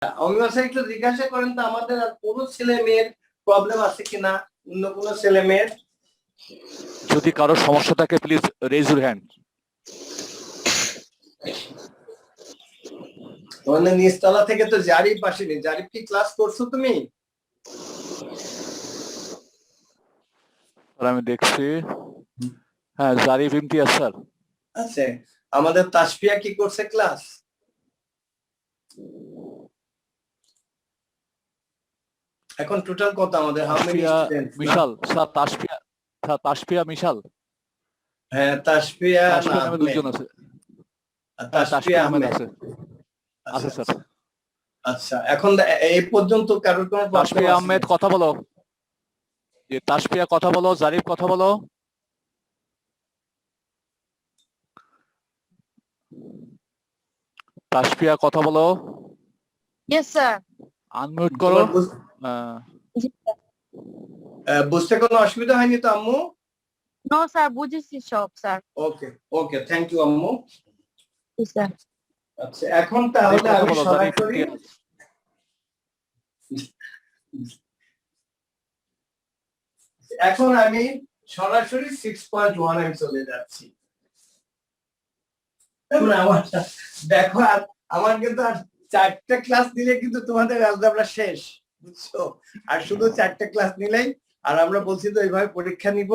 অমিবাসা একটু জিজ্ঞাসা করেন তো আমাদের আর কোনো ছেলে মেয়ের প্রবলেম আছে কিনা, অন্য কোনো ছেলে মেয়ের? যদি কারো সমস্যা থাকে প্লিজ রেজ ইউর হ্যান্ড। মানে নিচতলা থেকে তো জারিফ আসেনি। জারিফ কি ক্লাস করছো তুমি? আমি দেখছি, হ্যাঁ জারিফ ইমতিয়াজ স্যার আছে। আমাদের তাসফিয়া কি করছে ক্লাস? এখন টোটাল কত আমাদের? How many students? মিশাল স্যার, তাসফিয়া মিশাল। হ্যাঁ তাসফিয়া নামে দুইজন আছে। তাসফিয়া আহমেদ আছে স্যার। আচ্ছা, এখন এই পর্যন্ত কারোর কোনো প্রবলেম আছে? তাসফিয়া আহমেদ কথা বলো, যে তাসফিয়া কথা বলো, জারিফ কথা বলো। তাসফিয়া কথা বলো। Yes sir. আনমিউট করো। বুঝতে কোনো অসুবিধা হয়নি তো আম্মু? নো স্যার, বুঝেছি সব sir. Okay okay, thank you আম্মু। স্যার আচ্ছা, এখন তাহলে আমি সরাসরি এখন আমি সরাসরি 6.1 এ চলে যাচ্ছি। আমার দেখো, আমার কিন্তু আর 4টা ক্লাস দিলে কিন্তু তোমাদের অ্যালজেব্রা শেষ, বুঝছো? আর শুধু 4টা ক্লাস নিলেই, আর আমরা বলছি তো এইভাবে পরীক্ষা নিব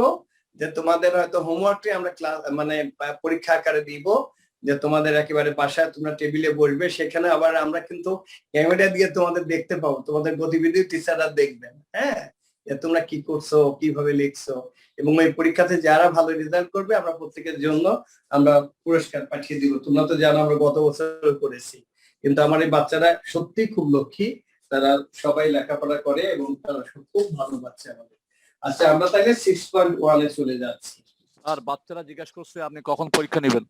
যে তোমাদের হয়তো হোমওয়ার্কটি আমরা ক্লাস মানে পরীক্ষা আকারে দিব, যে তোমাদের একেবারে বাসায় তোমরা টেবিলে বসবে, সেখানে আবার আমরা কিন্তু ক্যামেরা দিয়ে তোমাদের দেখতে পাবো, তোমাদের গতিবিধি টিচাররা দেখবেন, হ্যাঁ, যে তোমরা কি করছো, কিভাবে লিখছো। এবং এই পরীক্ষাতে যারা ভালো রেজাল্ট করবে আমরা প্রত্যেকের জন্য আমরা পুরস্কার পাঠিয়ে দিব। তোমরা তো জানো আমরা গত বছর করেছি, কিন্তু আমার এই বাচ্চারা সত্যি খুব লক্ষ্মী, তারা সবাই লেখাপড়া করে এবং তারা খুব ভালো বাচ্চা আমাদের। আচ্ছা, আমরা তাহলে 6.1 এ চলে যাচ্ছি। আর বাচ্চারা জিজ্ঞাসা করছে আপনি কখন পরীক্ষা নেবেন?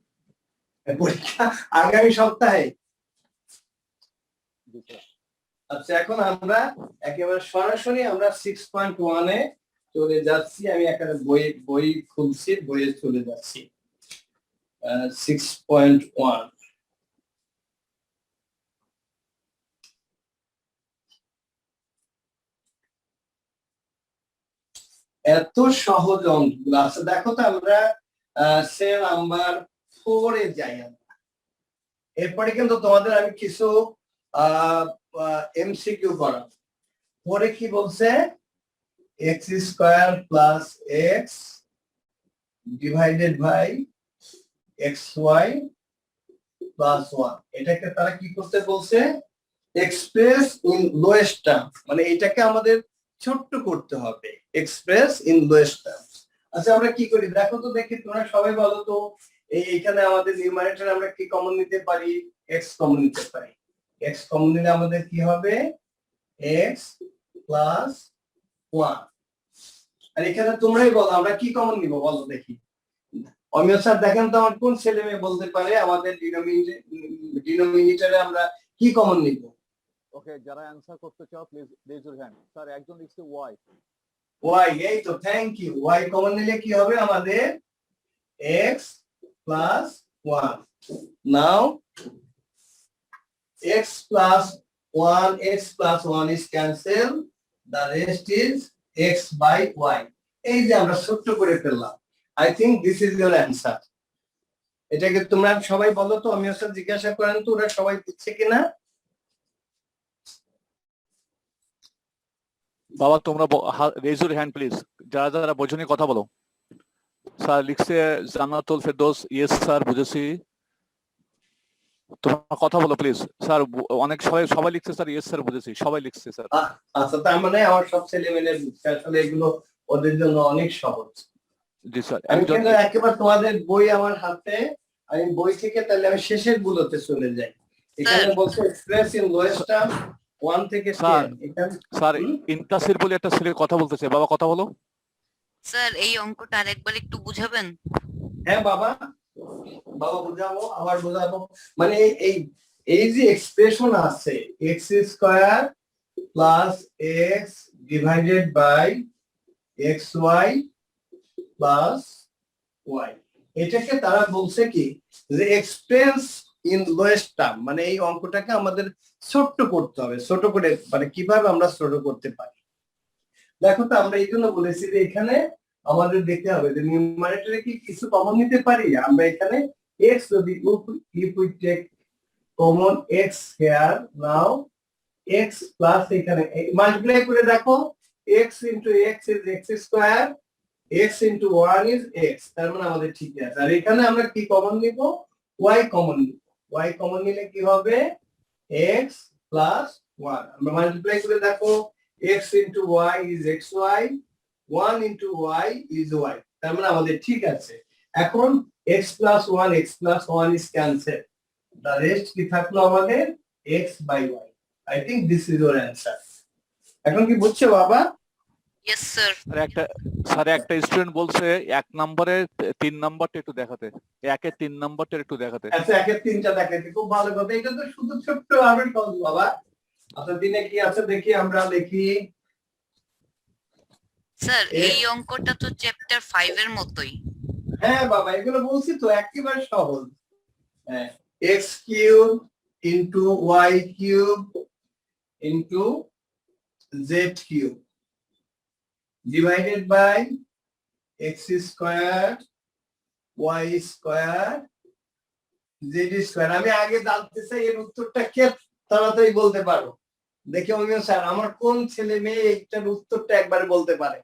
পরীক্ষা আগামী সপ্তাহে। আচ্ছা, এখন আমরা একেবারে সরাসরি আমরা 6.1 এ চলে যাচ্ছি। আমি একটা বই খুলছি, বইয়ে চলে যাচ্ছি। 6.1 এত সহজ অঙ্কগুলো। আচ্ছা দেখো তো, আমরা সেল নাম্বার 4 এ যাই। আমরা এরপরে কিন্তু তোমাদের আমি কিছু এমসিকিউ করাবো। পরে কি বলছে? X square plus x divided by x y plus 1। এটাকে তারা কি করতে বলছে? এক্সপ্রেস ইন লোয়েস্ট টার্ম, মানে এটাকে আমাদের ছোট্ট করতে হবে, এক্সপ্রেস ইন লোয়েস্ট টার্ম। আচ্ছা, আমরা কি করি দেখো তো, দেখি তোমরা সবাই বলো তো। এইখানে আমাদের নিউমারেটর আমরা কি কমন নিতে পারি? এক্স কমন নিতে পারি। এক্স কমন নিলে আমাদের কি হবে? X plus 1। আর এখানে তোমরাই বলো আমরা কি কমন নিব, বলো দেখি। অমিয় স্যার দেখেন তো আমার কোন ছেলে মেয়ে বলতে পারে আমাদের ডিনোমিনেটরে আমরা কি কমন নিব? ওকে, যারা অ্যানসার করতে চাও please raise your hand. Sir একজন লিখছে ওয়াই। ওয়াই, এই তো, থ্যাংক ইউ। ওয়াই কমন নিলে কি হবে আমাদের? X plus 1। Now x plus 1, x plus 1 is cancel, the rest is x by y। এই যে আমরা ছোট্ট করে ফেললাম। I think this is your answer। এটাকে তোমরা সবাই বলো তো, আমি ওসব জিজ্ঞাসা করেন তো ওরা সবাই বুঝছে কিনা। বাবা তোমরা রেজ ইউর হ্যান্ড প্লিজ, যারা যারা বোঝনি কথা বলো। স্যার লিখছে জান্নাতুল ফেরদৌস, ইয়েস স্যার বুঝেছি। তোমরা কথা বলো প্লিজ স্যার। অনেক সবাই লিখছে স্যার ইয়েস স্যার বুঝেছি, সবাই লিখছে স্যার। আচ্ছা, তার মানে আমার সব ছেলে মেয়ে বুঝছে, আসলে এগুলো ওদের জন্য অনেক সহজ। জি স্যার। আমি কিন্তু একেবারে তোমাদের বই আমার হাতে, আমি বই থেকে তাহলে আমি শেষের গুলোতে চলে যাই। এখানে বলছে এক্সপ্রেস ইন লোয়েস্ট টার্ম 1 থেকে 10। স্যার ইন্তাসির বলে একটা ছেলে কথা বলতেছে, বাবা কথা বলো। স্যার এই অঙ্কটা আরেকবার একটু বুঝাবেন? হ্যাঁ বাবা, বুঝাবো, আবার বোঝাবো। মানে এই এই যে এক্সপ্রেশন আছে x square plus x divided by x y plus y, এটাকে তারা বলছে কি যে এক্সপ্রেস ইন লোয়েস্ট টার্ম, মানে এই অঙ্কটাকে আমাদের ছোট্ট করতে হবে। ছোট করে মানে কিভাবে আমরা ছোট করতে পারি, দেখো তো আমরা এই জন্য বলেছি যে এখানে আমাদের দেখতে হবে যে নিউমারেটরে কি কিছু কমন নিতে পারি। আমরা এখানে x যদি if we take common x here, now x plus এখানে মাল্টিপ্লাই করে দেখো, x into x is x square, x into 1 is x, তার মানে আমাদের ঠিক আছে। আর এখানে আমরা কি কমন নিব, y কমন নিব। y কমন নিলে কি হবে, x plus 1, আমরা মাল্টিপ্লাই করে দেখো, x into y is xy, 1 into y is y, তার মানে আমাদের ঠিক আছে। এখন x plus 1 is cancelled, the rest কি থাকলো আমাদের, x by y. I think this is your answer. এখন কি বুঝছো বাবা? Yes sir. স্যার একটা স্টুডেন্ট বলছে 1 নম্বরে 3 নম্বরটা একটু দেখাতে, 1-এর 3 নম্বরটা একটু দেখাতে। আচ্ছা, 1-এর 3টা দেখাতে, খুব ভালো কথা। এটা তো শুধু ছোট্ট ভাবে সহজ বাবা। আচ্ছা, দিনে কি আছে দেখি, আমরা দেখি। স্যার এই অঙ্কটা তো চ্যাপ্টার 5 এর মতোই। হ্যাঁ বাবা, এগুলো বলছি তো একেবারে সহজ। হ্যাঁ, x cube into y cube into z cube divided by x square y square z square. আমি আগে জানতে চাই এর উত্তরটা কে তাড়াতাড়ি বলতে পারো। দেখে অমিয় স্যার, আমার কোন ছেলে মেয়ে এইটার উত্তরটা একবারে বলতে পারে?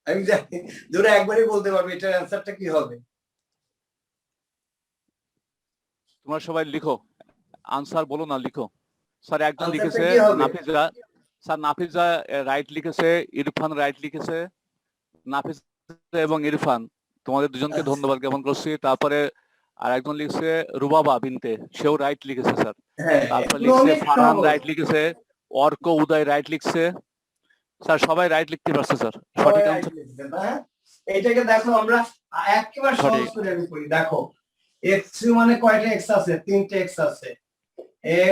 আমি জানি ধরে একবারই বলতে পারবে এটার অ্যান্সারটা কি হবে। তোমরা সবাই লিখো, আনসার বলো না, লিখো। স্যার একজন Answer টা লিখেছে কি হবে? নাফিজা, স্যার নাফিজা রাইট লিখেছে, ইরফান রাইট লিখেছে। নাফিজা এবং ইরফান, তোমাদের দুজনকে আচ্ছা। ধন্যবাদ জ্ঞাপন করছি। তারপরে আর একজন লিখছে রুবাবা বিনতে, সেও রাইট লিখেছে স্যার। হ্যাঁ, তারপর এগুলো লিখছে অনেক ফারহান সহজ। রাইট লিখেছে, অর্ক উদয় রাইট লিখছে। স্যার সবাই রাইট লিখতে পারছে স্যার, সবাই সঠিক right আনসার লিখবে, হ্যাঁ? এইটাকে দেখো, আমরা একেবারে সহজ সঠিক। করে আমি করি। দেখো x মানে কয়টা x আছে, 3টে x আছে,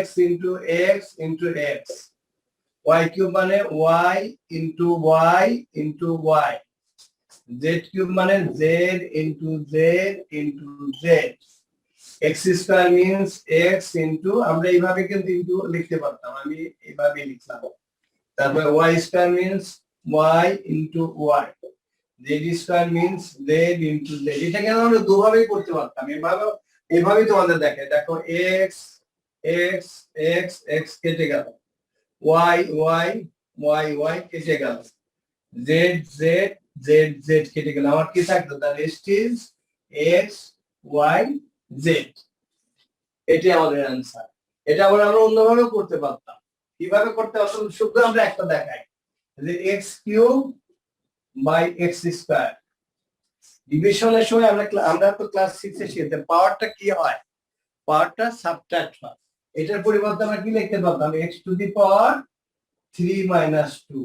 x into x into x, y cube মানে y into y into y, z cube মানে z into z into z, x square means x into, আমরা এইভাবে কিন্তু ইনটু লিখতে পারতাম, আমি এইভাবে লিখলাম। তারপর y square means y into y, z square means z into z। এটাকে আমরা দুভাবেই করতে পারতাম, এভাবেই তোমাদের দেখো, x x x x কেটে গেল, y y y y কেটে গেল, z z z z কেটে গেল, আমার কি থাকলো, the rest is x y z। এটাই আমাদের অ্যান্সার। এটা আবার আমরা অন্যভাবে করতে পারতাম। কিভাবে করতে পারতাম, শুধু আমরা একটা দেখাই যে x cube by x square. ডিভিশনের সময় আমরা তো ক্লাস 6 এ শিখেছি পাওয়ারটা কি হয়, পাওয়ারটা সাবট্রাক্ট হয়। এটার পরিবর্তে আমরা কি লিখতে পারতাম, x to the power 3 minus 2।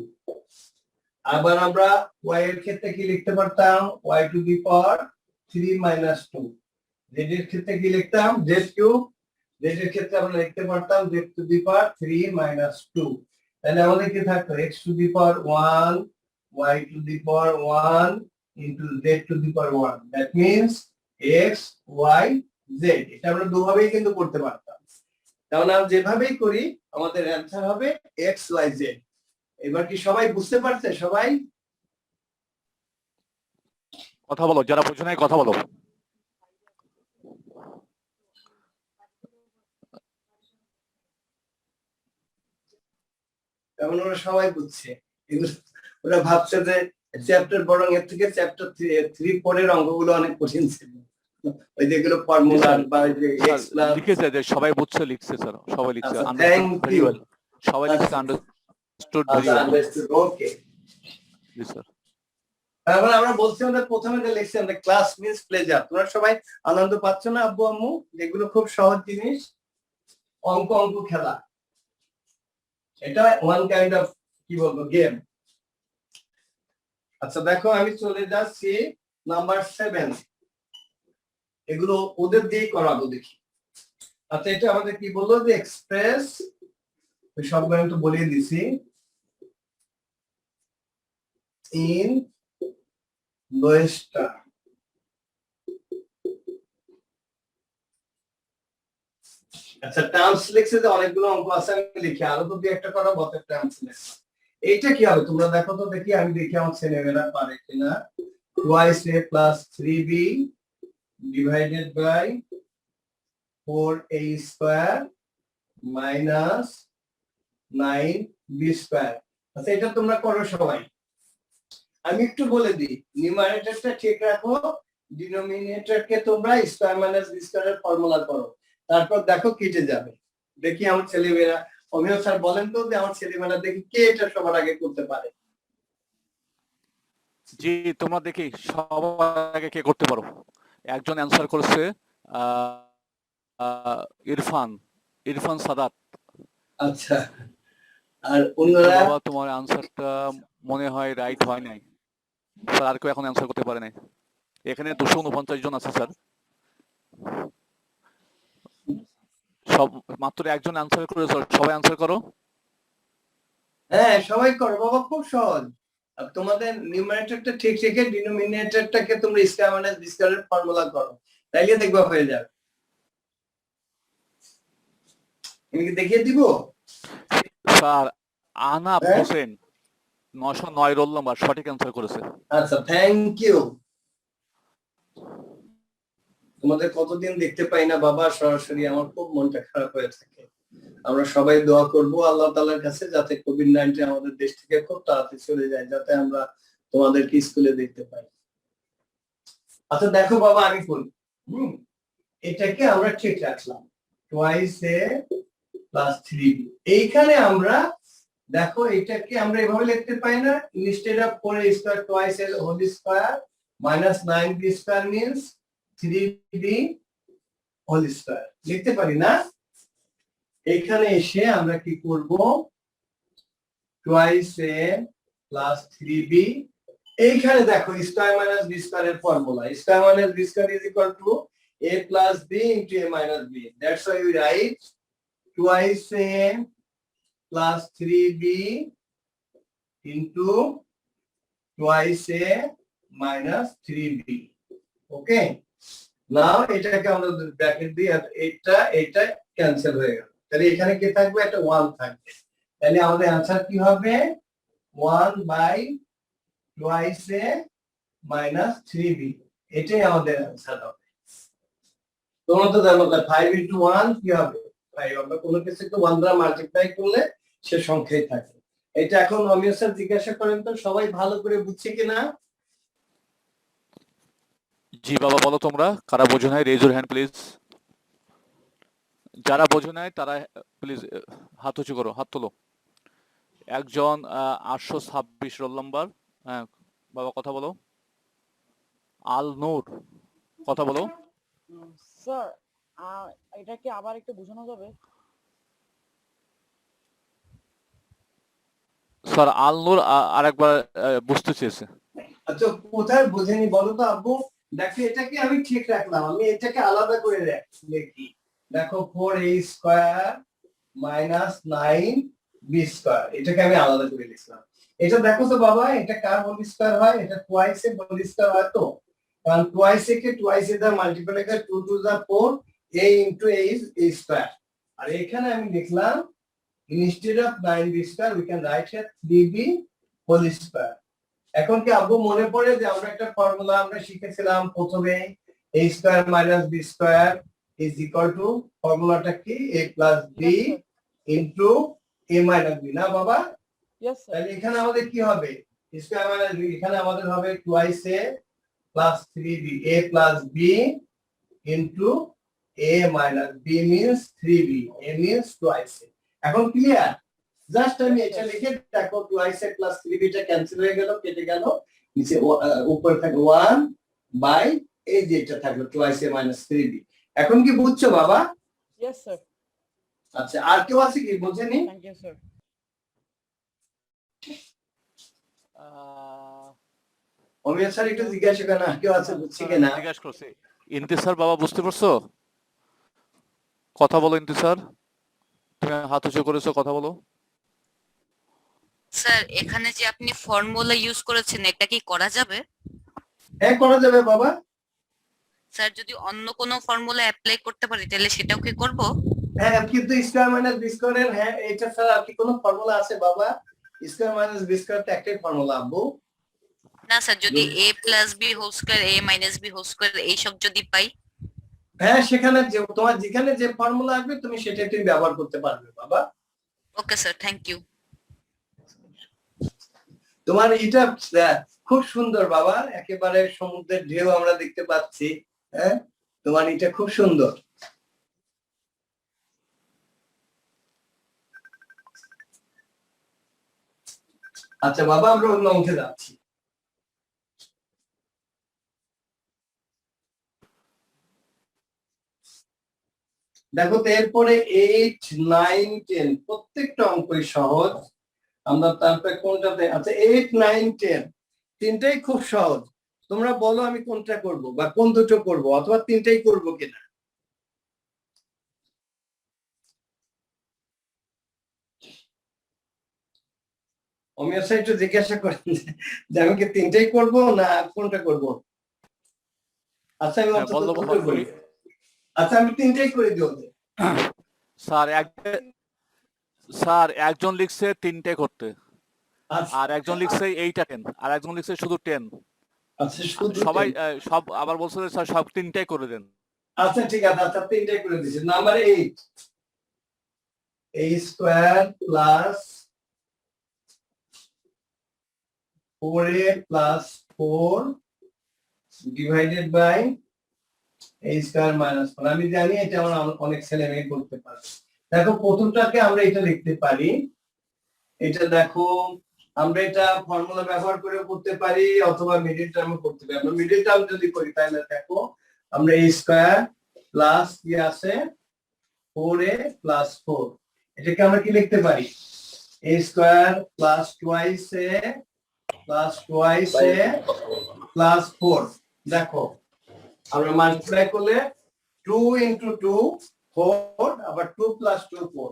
আবার আমরা y এর ক্ষেত্রে কি লিখতে পারতাম, y to the power 3 minus 2। z এর ক্ষেত্রে কি লিখতাম, z কিউব, z এর ক্ষেত্রে আমরা লিখতে পারতাম z to the power 3 minus 2। তাহলে আমাদের কি থাকতো, x to the power 1, y to the power 1 into z to the power 1, that means x y z। এটা আমরা দুভাবেই কিন্তু করতে পারতাম, তাহলে আমরা যেভাবেই করি আমাদের অ্যান্সার হবে x y z। এবার কি সবাই বুঝতে পারছে? সবাই কথা বলো, যারা বোঝো নাই কথা বলো। এখন ওরা সবাই বুঝছে, কিন্তু ওরা ভাবছে যে চ্যাপ্টার বরং এর থেকে চ্যাপ্টার 3 পরের অঙ্কগুলো অনেক কঠিন ছিল, ওই যেগুলো ফর্মুলা বা যে x প্লাস। লিখেছে যে সবাই বুঝছে, লিখছে স্যার, সবাই লিখছে, আচ্ছা, understood thank very you. Well, সবাই লিখছে আন্ডারস্টুড ভেরি ওয়েল। ওকে, জি স্যার। তারপর আমরা বলছি আমাদের প্রথমে যে লিখছি আমরা ক্লাস মিন্স প্লেজার। তোমরা সবাই আনন্দ পাচ্ছ না আব্বু আম্মু? যেগুলো খুব সহজ জিনিস, অঙ্ক খেলা, এটা ওয়ান কাইন্ড অফ কি বলবো গেম। আচ্ছা দেখো, আমি চলে যাচ্ছি নাম্বার 7। এগুলো ওদের দিয়ে করাবো, দেখি। আচ্ছা, এটা আমাদের কি বললো যে এক্সপ্রেস, ওই সবগুলো আমি তো বলিয়ে দিছি, ইন লোয়েস্ট টার্ম। আচ্ছা, টার্মস লিখছে যে অনেকগুলো অঙ্ক আছে, আমি লিখি আরো তো দুই একটা করা বত টার্মস লিখছে। এইটা কি হবে তোমরা দেখো তো, দেখি আমি দেখি আমার ছেলেমেয়েরা পারে কিনা। 2a plus 3b divided by 4a square minus 9b square। আচ্ছা, এটা তোমরা করো সবাই। আমি একটু বলে দিই, নিউমারেটরটা ঠিক রাখো, ডিনোমিনেটরকে তোমরা স্কয়ার মাইনাস বি স্কয়ারের ফর্মুলা করো, তারপর দেখো কেটে যাবে। দেখি আমার ছেলেমেয়েরা, অমিয় স্যার বলেন তো যে আমার ছেলেমেয়েরা দেখি কে এটা সবার আগে করতে পারে। জি, তোমরা দেখি সবার আগে কে করতে পারো। একজন অ্যান্সার করেছে ইরফান সাদাত। আচ্ছা, আর অন্যরা? বাবা, তোমার অ্যান্সারটা মনে হয় রাইট হয় নাই স্যার, আর কেউ এখন অ্যান্সার করতে পারে নাই। এখানে 249 জন আছে স্যার, সব মাত্র একজন অ্যান্সার করেছে, সবাই অ্যান্সার করো। হ্যাঁ, সবাই করো বাবা, খুব সহজ। আর তোমাদের নিউমারেটরটা ঠিক রেখে ডিনোমিনেটরটাকে তোমরা স্কয়ার মাইনাস বি স্কয়ারের ফর্মুলা করো, তাইলে দেখবা হয়ে যাবে। আমি কি দেখিয়ে দিব? স্যার আনাপ হোসেন 909 রোল নাম্বার সঠিক অ্যান্সার করেছে। আচ্ছা, থ্যাংক ইউ। তোমাদের কতদিন দেখতে পাই না বাবা সরাসরি, আমার খুব মনটা খারাপ হয়ে থাকে। আমরা সবাই দোয়া করব আল্লাহ তাআলার কাছে যাতে কোভিড-19 আমাদের দেশ থেকে খুব তাড়াতাড়ি চলে যায়, যাতে আমরা তোমাদেরকে স্কুলে দেখতে পাই। আচ্ছা দেখো বাবা, আমি বলি এটাকে আমরা ঠিক রাখলাম 2a plus 3b। এইখানে আমরা দেখো এটাকে আমরা এভাবে লিখতে পাই না, instead of 4a square twice a whole square minus 9b square means 3b whole square লিখতে পারি না? এখানে এসে আমরা কি করব, 2a plus 3b, এইখানে দেখো স্কয়ার মাইনাস বি স্কয়ারের formula, square minus B square is equal to a plus b into a minus b, that's why we write 2a plus 3b into 2a minus 3b। ওকে, নাও এটাকে আমরা bracket দিই, আর এটা cancel হয়ে গেল, তাহলে এখানে কি থাকবে, একটা 1 থাকবে। তাহলে আমাদের आंसर কি হবে, 1 বাই 2a minus 3b, এটাই আমাদের आंसर হবে। তোমরা তো জানো 5 into 1 কি হবে 5, আমরা কোনো কিছুকে 1 দ্বারা মাল্টিপ্লাই করলে সে সংখ্যাই থাকে। এটা এখন অমিয় স্যার জিজ্ঞাসা করেন তো সবাই ভালো করে বুঝছে কিনা? জি বাবা, বলো তোমরা কারা বোঝো নাই, রেজ ইউর হ্যান্ড প্লিজ। যারা বোঝো নাই তারা প্লিজ হাত উঁচু করো, হাত তোলো। একজন 826 রোল নাম্বার, হ্যাঁ বাবা কথা বলো। আল নূর কথা বলো। স্যার এটা কি আবার একটু বোঝানো যাবে? স্যার আল নূর আরেকবার বুঝতে চেয়েছে। আচ্ছা, কোথায় বুঝেনি বলো তো আব্বু? দেখো এটাকে আমি ঠিক রাখলাম, আমি এটাকে আলাদা করে লিখি। দেখো 4a square minus 9b square, এটাকে আমি আলাদা করে লিখলাম। এটা দেখো তো বাবা, এটা কার হোল স্কয়ার হয়, এটা টুয়াইস এর হোল স্কয়ার হয় তো, কারণ টুয়াইস কে টুয়াইস এর দ্বারা মাল্টিপ্লাই করে 2 to the 4 a into a is a square. আর এখানে আমি লিখলাম instead of 9b square we can write here 3b whole square। এখন কি আব্বু মনে পড়ে যে আমরা একটা ফর্মুলা আমরা শিখেছিলাম প্রথমে, a square minus b square is equal to, ফর্মুলাটা কি, a plus b into a minus b, না বাবা? Yes sir. তাহলে এখানে আমাদের কি হবে, স্কয়ার মাইনাস b, এখানে আমাদের হবে twice a plus 3b, a plus b into a minus b means 3b, a means twice a। এখন ক্লিয়ার? জাস্ট আমি এটা লিখে দেখো টুয়াইস a plus 3b টা ক্যান্সেল হয়ে গেল, কেটে গেল, নিচে উপরে থাকে 1 বাই এই যে এটা থাকলো টুয়াইস a minus 3b। এখন কি বুঝছো বাবা? Yes sir. আচ্ছা, আর কেউ আছে কি বোঝেনি? Thank you sir. Amiya sir একটু জিজ্ঞাসা করেন কেউ আছে বুঝছি কিনা? জিজ্ঞাসা করছি। ইন্তিসার বাবা বুঝতে পারছো? কথা বলো ইন্তিসার, তুমি হাত উঁচু করেছো, কথা বলো। স্যার এখানে যে আপনি ফর্মুলা ইউজ করেছেন এটা কি করা যাবে? হ্যাঁ করা যাবে বাবা। স্যার যদি অন্য কোনো ফর্মুলা অ্যাপ্লাই করতে পারি তাহলে সেটাও কি করব? হ্যাঁ, কিন্তু স্কয়ার মাইনাস বি স্কয়ারের, হ্যাঁ এটা ছাড়া আর কি কোনো ফর্মুলা আছে বাবা? স্কয়ার মাইনাস বি স্কয়ার তো একটাই ফর্মুলা আব্বু। না স্যার, যদি এ প্লাস বি হোল স্কয়ার এ মাইনাস বি হোল স্কয়ার এইসব যদি পাই? হ্যাঁ, সেখানে যে তোমার যেখানে যে ফর্মুলা আসবে তুমি সেটাই তুমি ব্যবহার করতে পারবে বাবা। Okay sir, thank you. তোমার এটা খুব সুন্দর বাবা, একেবারে সমুদ্রের ঢেউ আমরা দেখতে পাচ্ছি। হ্যাঁ, তোমার এটা খুব সুন্দর। আচ্ছা বাবা, আমরা অন্য অঙ্কে যাচ্ছি। দেখো তো, এরপরে 8, 9, 10 প্রত্যেকটা অঙ্কই সহজ। আমরা তারপরে কোনটাতে, আচ্ছা 8, 9, 10 তিনটাই খুব সহজ। তোমরা বলো আমি কোনটা করব বা কোন দুটো করব, অথবা তিনটাই করব কিনা। অমিয় স্যার একটু জিজ্ঞাসা করেন যে আমি কি তিনটাই করব না কোনটা করব। আচ্ছা আমি হ্যাঁ, অন্তত বলো দুটো বাবা, করি। বলি। আচ্ছা আমি তিনটাই করে দিও। স্যার একজন লিখছে তিনটে করতে, আচ্ছা আর একজন লিখছে 8 আর 10, আর একজন লিখছে শুধু 10। আচ্ছা, শুধু সবাই 10। সব আবার বলছে যে স্যার সব তিনটাই করে দেন। আচ্ছা ঠিক আছে, আচ্ছা তিনটাই করে দিচ্ছি। Number 8, a square plus 4a plus 4 divided by a square minus 4। আমি জানি এটা আমরা অনেক ছেলে মেয়ে করতে পারবে। দেখো প্রথমটাকে আমরা এটা লিখতে পারি, এটা দেখো আমরা এটা ফর্মুলা ব্যবহার করে করতে পারি অথবা মিডল টার্মে করতে পারি। আমরা মিডল টার্ম যদি করি তাহলে দেখো আমরা a স্কয়ার প্লাস কি আছে 4a প্লাস 4, এটাকে আমরা কি লিখতে পারি a square plus twice a plus twice a plus 4। দেখো আমরা মাল্টিপ্লাই করলে 2 into 2 4, আবার 2 plus 2 4।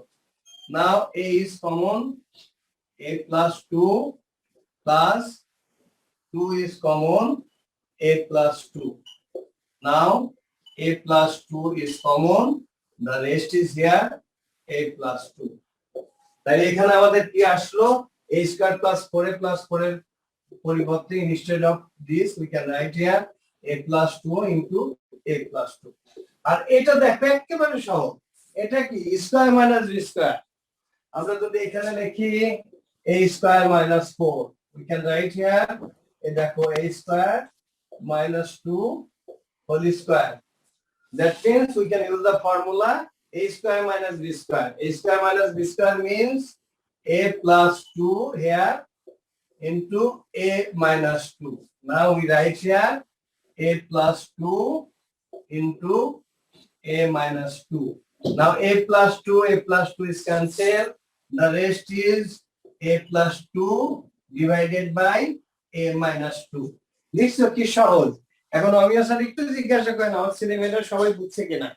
Now a is common, a plus 2 plus 2 is common, a plus 2. Now a plus 2 is common, the rest is here, a plus 2. তাহলে এখানে আমাদের কি আসলো, a square plus 4a plus 4 এর পরিবর্তে instead of this we can write here a plus 2 into a plus 2। আর এটা দেখো একেবারে সহজ, এটা কি স্কয়ার মাইনাস বি স্কয়ার। আমরা যদি এখানে লিখি a square minus 4, we can write here এই দেখো a square minus 2 whole square. That means we can use the formula a square minus b square. A square minus b square means a plus 2 here into a minus 2. Now we write here a plus 2 into a minus 2. Now a plus 2 is cancelled. The rest is a plus 2 divided by a minus 2. This is কি সহজ। এখন আমি আসলে একটু জিজ্ঞাসা করেন আমার ছেলে মেয়েরা সবাই বুঝছে কিনা।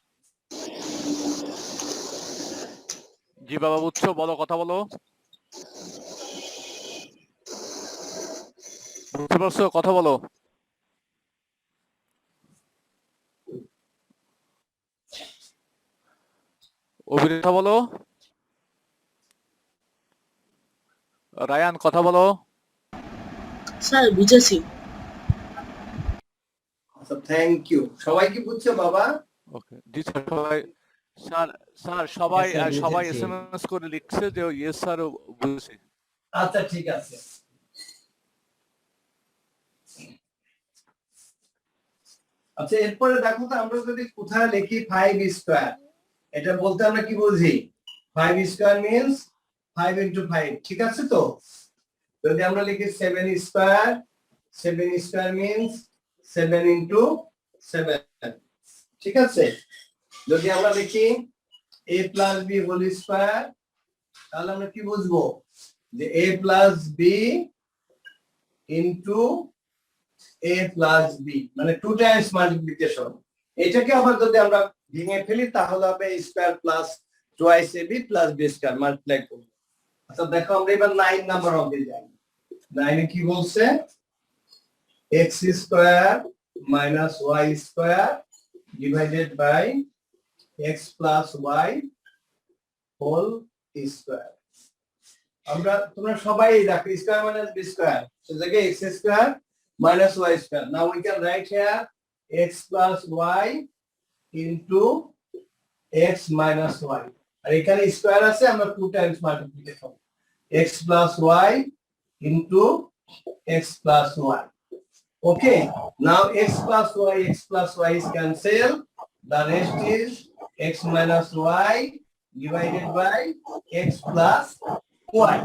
জি বাবা, বুঝছো, বলো, কথা বলো। বুঝতে পারছো, কথা বলো। অভির কথা বলো। রায়ান কথা বলো। স্যার বুঝেছি। আচ্ছা থ্যাংক ইউ। সবাই কি বুঝছো বাবা? ওকে, জি স্যার। সবাই স্যার স্যার সবাই Yes, sir, সবাই বুঝেছি। এসএমএস করে লিখছে যে ইয়েস স্যার বুঝেছি। আচ্ছা ঠিক আছে। আচ্ছা এরপরে দেখো তো, আমরা যদি কোথায় লিখি 5 স্কয়ার, এটা বলতে আমরা কি বুঝি 5 স্কয়ার মিন্স 5 into 5, ঠিক আছে তো। যদি আমরা লিখি 7 স্কয়ার, 7 স্কয়ার মিন্স 7 into 7, ঠিক আছে। যদি আমরা লিখি a plus b whole square, তাহলে আমরা কি বুঝবো যে a plus b into a plus b মানে 2 times মাল্টিপ্লিকেশন। এটাকে আবার যদি আমরা ভেঙে ফেলি তাহলে হবে a square plus twice ab plus b square multiply করব। আচ্ছা দেখো আমরা এবার 9 নাম্বার অঙ্কে যাই। 9 এ কি বলছে x square minus y square divided by x plus y whole square. তোমরা সবাই দেখো স্কয়ার মাইনাস বি স্কয়ার, সে জায়গায় X square minus Y square. Now we can write here X plus Y into X minus Y, আর এখানে square আছে, আমরা 2 times multiplication X plus Y into X plus Y. Okay, now x plus y is cancelled. The rest is x minus y divided by x plus y.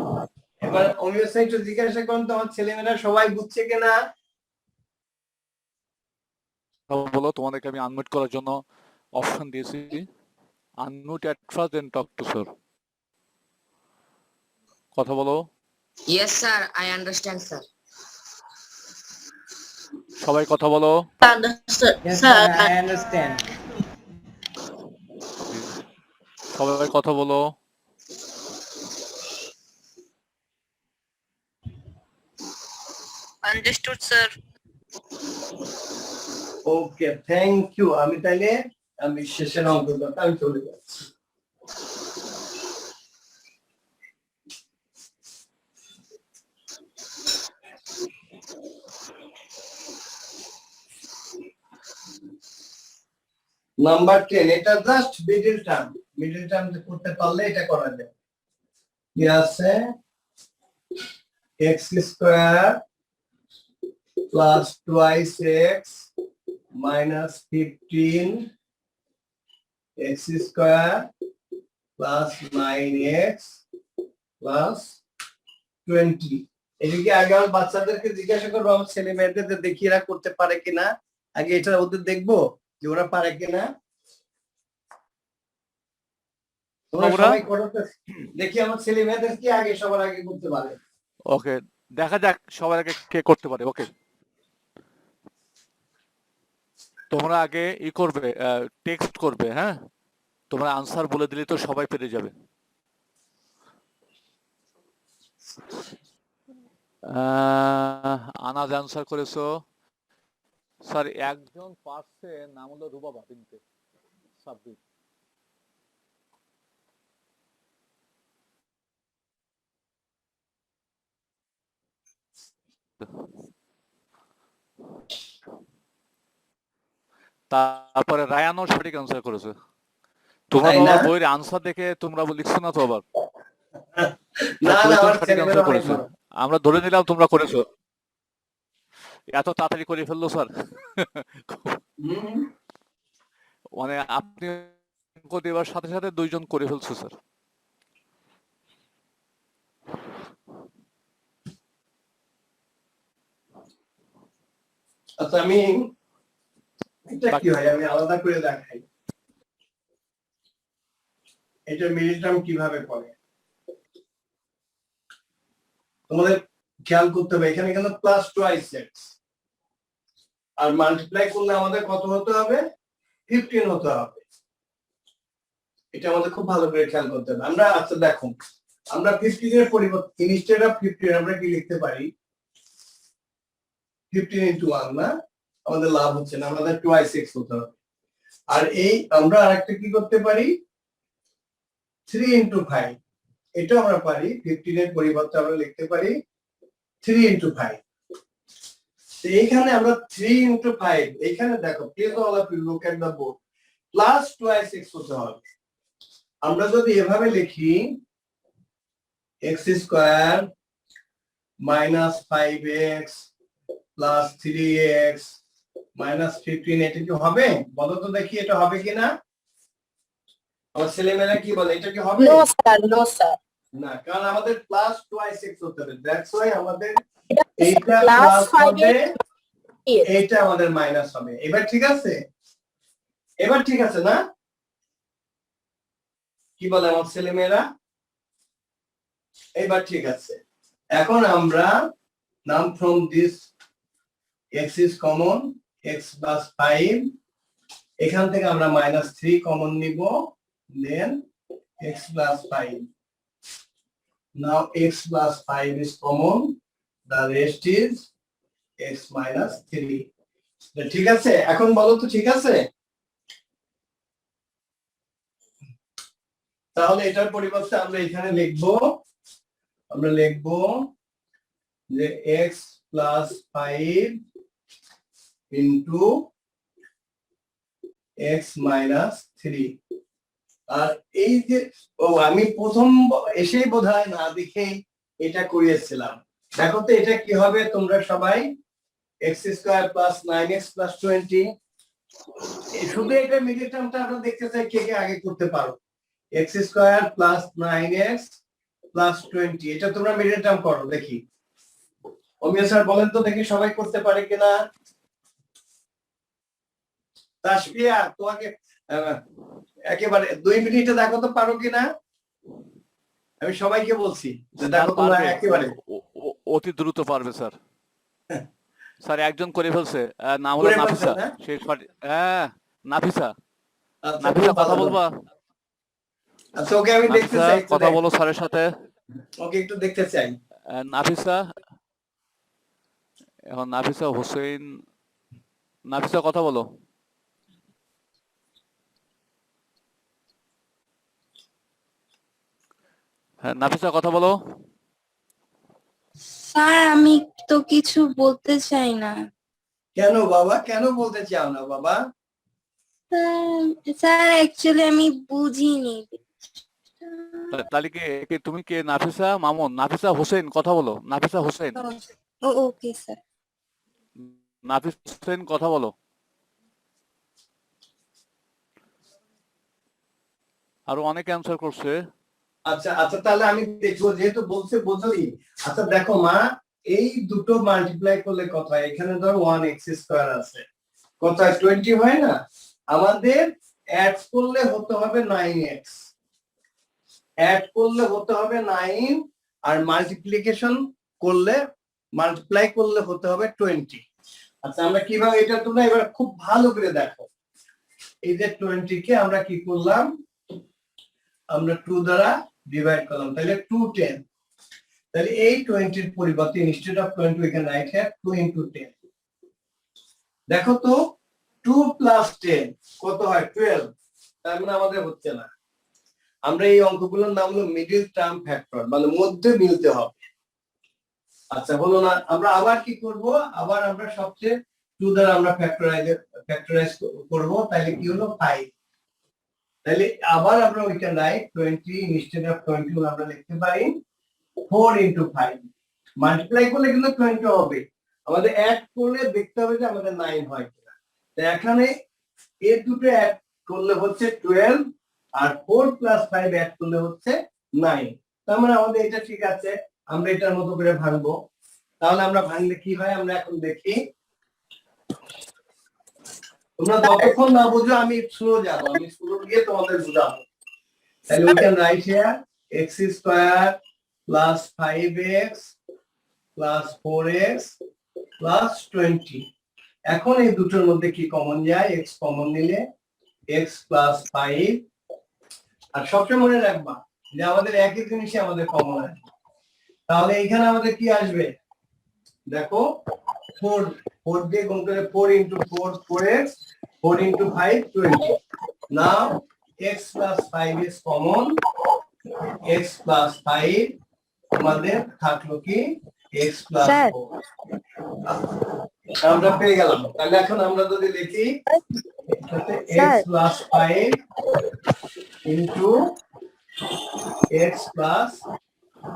এবার অমিয় side জিজ্ঞাসা করুন তো আমার ছেলেমেয়েরা সবাই বুঝছে কিনা? বলো, তোমাদেরকে আমি আনমিউট করার জন্য অপশন দিয়েছি। Unmute at first then talk to sir. কথা বলো। Yes, sir. I understand, sir. সবাই কথা বলো। I understand. সবাই কথা বলো। Understood, sir. Okay, thank you. আমি তাইলে শেষের অঙ্কটা আমি চলে যাচ্ছি। নাম্বার 10, এটা জাস্ট মিডল টার্ম করতে পারলে এটা করা যায়। কি আছে? x square plus twice x minus 15 x square plus 9x plus 20। এদিকে আগে আমার বাচ্চাদেরকে জিজ্ঞাসা করবো, আমার ছেলে মেয়েদের দেখি এরা করতে পারে কিনা। আগে এটা ওদের দেখবো যে ওরা পারে কিনা। সবাই করো তো, দেখি আমার ছেলে মেয়েদের কি আগে সবার আগে করতে পারে। ওকে, দেখা যাক সবার আগে কে করতে পারে। ওকে, তোমরা আগে করবে, টেক্সট করবে। হ্যাঁ, তোমরা আনসার বলে দিলে তো সবাই পেরে যাবে। আনাজ আনসার করেছো স্যার। একজন পারছে, নাম হলো রুবাবা বিনতে সাব্বির। তারপরে রায়ানও সঠিক আনসার করেছে। তোমরা আমার বইয়ের আনসার দেখে তোমরা লিখছো না তো আবার? না না, আমার সঠিক ছেলে আনসার মেয়েরা করেছে, আমরা ধরে নিলাম তোমরা করেছো। এত তাড়াতাড়ি করে ফেললো স্যার। মানে আপনি দেওয়ার সাথে সাথে 2 জন করে ফেলছো স্যার। আচ্ছা, আমি এটা কি হয় আমি আলাদা করে দেখাই। এটা মিডল টার্ম কিভাবে করে তোমাদের খেয়াল করতে হবে। এখানে কিন্তু প্লাস টুয়াইস এক্স, আর মাল্টিপ্লাই করলে আমাদের কত হতে হবে? 15 হতে হবে। এটা আমাদের খুব ভালো করে খেয়াল করতে হবে। আমরা আচ্ছা দেখো, আমরা 15 এর পরিবর্তে ইনস্টেড অফ 15 আমরা কি লিখতে পারি? 15 into 1 না, আমাদের লাভ হচ্ছে না, আমাদের টুয়াইস এক্স হতে হবে। আর এই আমরা আরেকটা কি করতে পারি? 3 into 5, এটা আমরা পারি। 15 এর পরিবর্তে আমরা লিখতে পারি 3 into 5। তো এইখানে আমরা 3 into 5, এইখানে দেখো please all of you look at the board, plus twice x হতে হবে। আমরা যদি এভাবে লিখি x square minus 5x plus 3x minus 15, এটা কি হবে? বলো তো দেখি এটা হবে কিনা। আমার ছেলেমেয়েরা কি বলে, এটা কি হবে? No, sir. No, sir. না, কারণ আমাদের প্লাস টুয়াইস এক্স হতে হবে। দ্যাটস ওয়াই আমাদের এটা এইটা plus প্লাস 5x হবে, yes. এইটা আমাদের মাইনাস হবে। এবার ঠিক আছে? এবার ঠিক আছে না? কি বলে আমার ছেলেমেয়েরা? এবার ঠিক আছে। এখন আমরা নাম from this x is common, x plus 5, এখান থেকে আমরা -3 কমন নিব, then x plus 5. Now x plus 5 is common, the rest is x minus 3. ঠিক আছে? এখন বলো তো ঠিক আছে? তাহলে এটার পরিবর্তে আমরা এখানে লিখবো যে x plus 5 into x minus 3। আর এই যে আমি প্রথম এসেই বোধহয় না দেখেই এটা করিয়েছিলাম। দেখো তো এটা কি হবে তোমরা সবাই, x square plus 9x plus 20। শুধু এটা মিডল টার্মটা আমরা দেখতে চাই কে কে আগে করতে পারো। x square plus 9x plus 20, এটা তোমরা মিডল টার্ম করো দেখি। অমিয় স্যার বলেন তো দেখি সবাই করতে পারে কিনা। তাসফিয়া তোমাকে একেবারে 2 মিনিটে দেখো তো পারো কিনা। আমি সবাইকে বলছি যে দেখো তোমরা একেবারে অতি দ্রুত পারবে স্যার। স্যার একজন করে ফেলছে, নাম হলো নাফিসা। হ্যাঁ নাফিসা, নাফিসা কথা বলবা? আচ্ছা ওকে আমি দেখতে চাই, কথা বলো স্যারের সাথে। ওকে একটু দেখতে চাই। নাফিসা, এখন নাফিসা হোসেন, নাফিসা কথা বলো। হ্যাঁ নাফিসা কথা বলো। স্যার আমি তো কিছু বলতে চাই না। কেন বাবা, কেন বলতে চাও না বাবা? স্যার অ্যাকচুয়ালি আমি বুঝিনি। তাহলে কি তুমি কে? নাফিসা মামুন, নাফিসা হোসেন কথা বলো। Nafisa Hossain, okay sir. নাফিসা হোসেন কথা বলো। আরো অনেকে অ্যান্সার করছে। আচ্ছা আচ্ছা তাহলে আমি দেখবো, যেহেতু বলছে বোঝোই। আচ্ছা দেখো মা, এই দুটো মাল্টিপ্লাই করলে কত হয়? এখানে ধরো 1x স্কয়ার আছে, কত হয়? 20 হয় না? আমাদের অ্যাড করলে হতে হবে 9x, অ্যাড করলে হতে হবে 9, আর মাল্টিপ্লিকেশন করলে, মাল্টিপ্লাই করলে হতে হবে 20। আচ্ছা আমরা কিভাবে এটা, তোমরা এবার খুব ভালো করে দেখো। এই যে 20 কে আমরা কি করলাম, আমরা 2 দ্বারা ডিভাইড করলাম, তাহলে 2 10। তাহলে এই 20 এর পরিবর্তে instead of 20 we can write here 2 into 10। দেখো তো 2 প্লাস 10 কত হয়? 12। তার মানে আমাদের হচ্ছে না। আমরা এই অঙ্কগুলোর নাম হলো মিডল টার্ম ফ্যাক্টর, মানে মধ্যে মিলতে হবে। আচ্ছা হলো না, আমরা আবার কি করব? আবার আমরা সবচেয়ে 2 দ্বারা আমরা ফ্যাক্টরাইজ করব, তাহলে কি হলো 5। তাহলে আবার আমরা we can write 20 instead of 20 আমরা লিখতে পারি 4 into 5। মাল্টিপ্লাই করলে কিন্তু 20 হবে, আমাদের অ্যাড করলে দেখতে হবে যে আমাদের 9 হয় কিনা। তো এখানে এই দুটো অ্যাড করলে হচ্ছে 12, আর 4 প্লাস 5 অ্যাড করলে হচ্ছে 9। তার মানে আমাদের এটা ঠিক আছে, আমরা এটার মতো করে ভাঙবো। তাহলে আমরা ভাঙলে কি হয় আমরা এখন দেখি। তোমরা যতক্ষণ না বুঝো আমি স্লো যাবো, আমি স্লো গিয়ে তোমাদের বুঝাবো। তাহলে we can write here x square plus 5x plus 4x plus 20। এখন এই দুটোর মধ্যে কি কমন যায়? x কমন নিলে x plus 5। আর সবসময় মনে রাখবা যে আমাদের একই জিনিসই আমাদের কমন আসবে। তাহলে এখানে আমাদের কি আসবে দেখো, 4 দিয়ে গুণ করে 4 into 4 4x, 4 into 5 20। Now x plus 5 is common, x plus 5 আমাদের থাকলো কি x plus 4। আমরা পেয়ে গেলাম। তাহলে এখন আমরা যদি লিখি x plus 5 into x plus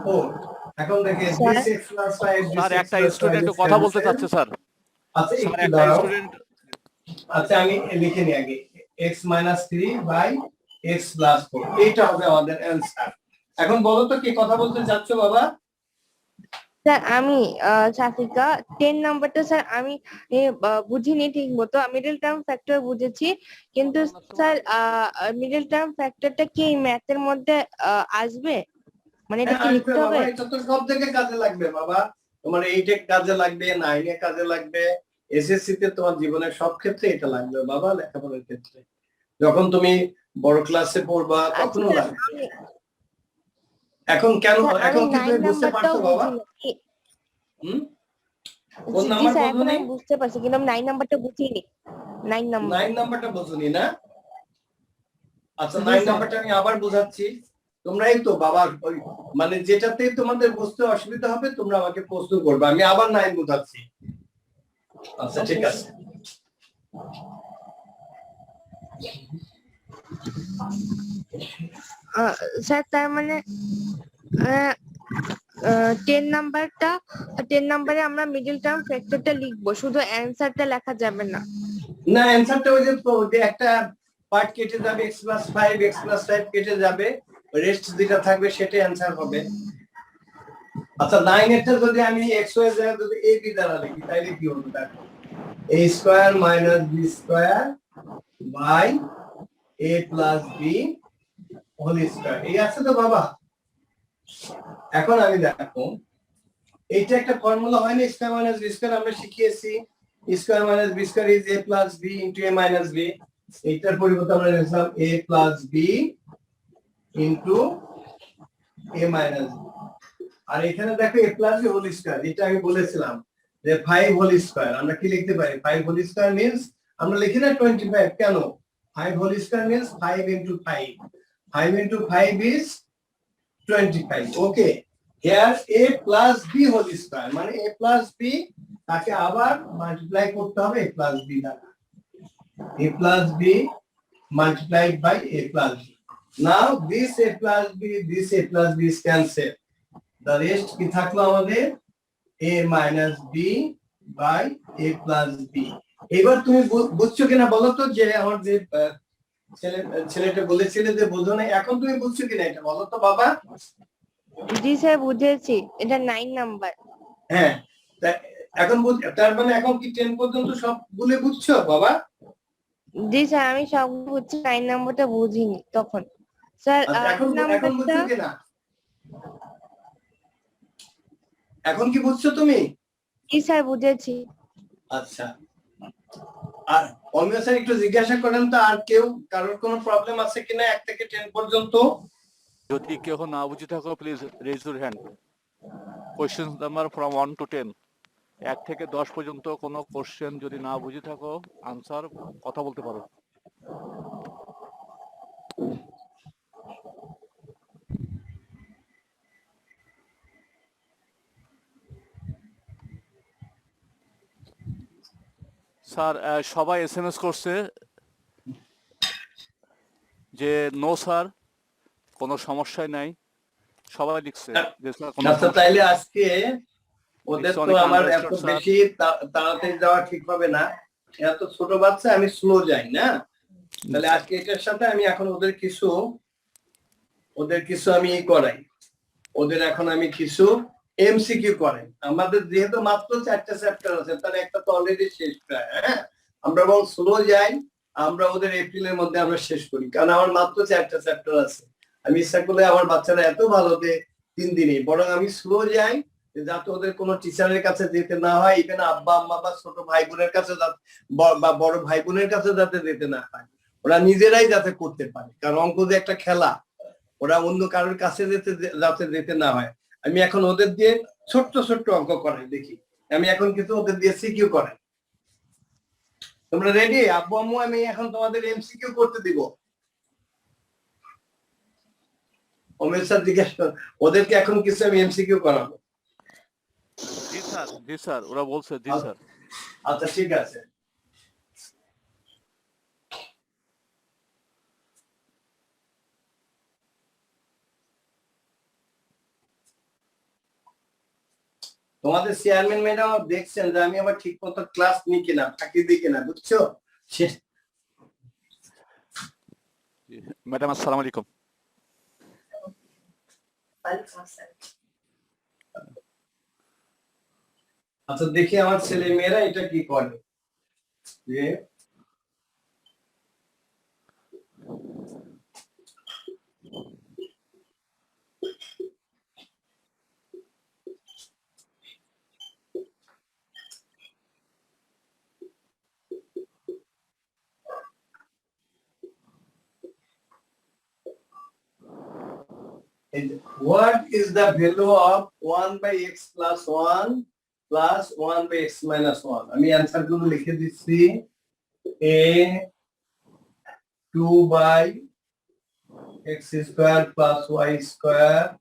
4। এখন দেখেন this x plus 5, স্যার একটা স্টুডেন্ট কথা বলতে চাচ্ছে স্যার। আচ্ছা স্যার একটু একটা দাঁড়াও। স্টুডেন্ট, আচ্ছা আমি লিখে নিই আগে, x minus 3 by x plus 4, এইটা হবে আমাদের অ্যানসার। এখন বলো তো কি কথা বলতে চাচ্ছ বাবা? স্যার আমি সাফিকা 10 নাম্বারটা স্যার আমি বুঝিনি ঠিক মতো। মিডল টার্ম ফ্যাক্টর বুঝেছি, কিন্তু স্যার মিডল টার্ম ফ্যাক্টরটা কি ম্যাথের মধ্যে আসবে? মানে এটা কি লিখতে হবে? এটা তো সব থেকে কাজে লাগবে বাবা, তোমার 8 এ কাজে লাগবে, 9 এ কাজে লাগবে, এসএসসি তে তোমার জীবনের সব ক্ষেত্রে এটা লাগবে বাবা, লেখাপড়ার ক্ষেত্রে। যখন তুমি বড় ক্লাসে পড়বা তখনও লাগবে। এখন কেন, এখন কি তুমি বুঝতে পারছো বাবা? কোন নাম্বার বুঝুনি? বুঝতে পারছি, কিন্তু 9 নাম্বারটা বুঝিনি। 9 নাম্বারটা বুঝুনি না? আচ্ছা 9 নাম্বারটা আমি আবার বোঝাচ্ছি। তোমরাই তো বাবা ওই মানে যেটাতে তোমাদের বুঝতে অসুবিধা হবে তোমরা আমাকে প্রশ্ন করবে, আমি আবার 9 বোঝাচ্ছি। আচ্ছা ঠিক আছে। স্যার তার মানে 10 নাম্বারে আমরা মিডল টার্ম ফ্যাক্টরটা লিখবো, শুধু অ্যানসারটা লেখা যাবে না। না অ্যানসারটা ওই যে একটা পার্ট কেটে যাবে, x+5 x+5 কেটে যাবে, রেস্ট যেটা থাকবে সেটাই অ্যানসার হবে। আচ্ছা 9 এরটা যদি আমি x y এর জায়গায় যদি a b দ্বারা লিখি তাহলে কি হবে? দেখো a square minus b square by a plus b whole square, এই আছে তো বাবা? এখন আমি দেখো এইটা একটা ফর্মুলা হয় না, স্কয়ার মাইনাস বি স্কয়ার আমরা শিখিয়েছি, square minus B square is a plus b into a minus b। এইটার পরিবর্তে আমরা লিখলাম a plus b into a minus b। আর এখানে দেখো a plus b whole square, এটা আমি বলেছিলাম যে 5 হোল স্কয়ার আমরা কি লিখতে পারি? 5 হোল স্কয়ার মিন্স আমরা লিখি না 25, কেন? 5 whole square means 5 into 5, 5 into 5 is 25। Okay, here a plus b whole square মানে a plus b তাকে আবার মাল্টিপ্লাই করতে হবে a plus b দ্বারা, a plus b multiplied by a plus b। Now this a plus b is cancelled, the rest কি থাকলো আমাদের? a minus b by a plus b। এবার তুমি বুঝছো কিনা বলো তো, যে আমার যে ছেলেটা বলেছিলে যে বোঝো না, এখন তুমি বুঝছো কিনা এটা বলো তো বাবা? জি স্যার বুঝেছি, এটা 9 নাম্বার। হ্যাঁ এখন তার মানে এখন কি 10 পর্যন্ত সবগুলো বুঝছো বাবা? জি স্যার আমি সব বুঝছি, 9 নাম্বারটা বুঝিনি তখন। স্যার এখন বুঝছো কিনা? এখন কি বুঝছো তুমি? জি স্যার বুঝেছি। আচ্ছা, আর অমিয় স্যার একটু জিজ্ঞাসা করেন তো আর কেউ কারোর কোনো প্রবলেম আছে কিনা 1 থেকে 10 পর্যন্ত? যদি কেউ না বুঝে থাকো please raise your hand. Question number from 1 to 10, 1 থেকে 10 পর্যন্ত কোনো কোশ্চেন যদি না বুঝে থাকো আনসার কথা বলতে পারো। স্যার সবাই এসএমএস করছে যে নো স্যার কোনো সমস্যাই নাই, সবাই লিখছে যে স্যার কোনো আচ্ছা তাইলে আজকে ওদের তো আমার এত বেশি তাড়াতাড়ি যাওয়া ঠিক হবে না, এত ছোট বাচ্চা, আমি স্লো যাই না, তাহলে আজকে এটার সাথে আমি এখন ওদের কিছু আমি করাই, ওদের এখন আমি কিছু এমসিকিউ করাই। আমাদের যেহেতু মাত্র 4টা চ্যাপ্টার আছে, তার একটা তো অলরেডি শেষ প্রায়। হ্যাঁ আমরা বল স্লো যাই, আমরা ওদের এপ্রিলের মধ্যে আমরা শেষ করি, কারণ আমার মাত্র 4টা চ্যাপ্টার আছে। আমি ইচ্ছা করলে আমার বাচ্চারা এত ভালো যে 3 দিনে, বরং আমি স্লো যাই যাতে ওদের কোনো টিচারের কাছে যেতে না হয়, ইভেন আব্বা আম্মা বা ছোট ভাই বোনের কাছে বা বড় ভাই বোনের কাছে যাতে যেতে না হয়, ওরা নিজেরাই যাতে করতে পারে, কারণ অঙ্ক যে একটা খেলা, ওরা অন্য কারোর কাছে যাতে যেতে না হয়। আমি এখন ওদের দিয়ে ছোট্ট অঙ্ক করাই, দেখি আমি এখন কিছু ওদের দিয়ে সিকিউ করাই। তোমরা রেডি আব্বু আম্মু? আমি এখন তোমাদের এমসিকিউ করতে দিব। অমিত স্যার জিজ্ঞাসা ওদেরকে এখন কিছু আমি এমসিকিউ করাবো। জি স্যার ওরা বলছে জি স্যার। আচ্ছা ঠিক আছে। তোমাদের চেয়ারম্যান ম্যাডাম দেখছেন যে আমি আবার ঠিক মতো ক্লাস নিই কিনা, ফাঁকি দিই কিনা, বুঝছো? ম্যাডাম আসসালামু আলাইকুম। আচ্ছা দেখি আমার ছেলে মেয়েরা এটা কি করে। যে what is the value of 1 by x plus 1 plus 1 by x minus 1? আমি অ্যানসার গুলো লিখে দিচ্ছি। a 2 by x square plus y square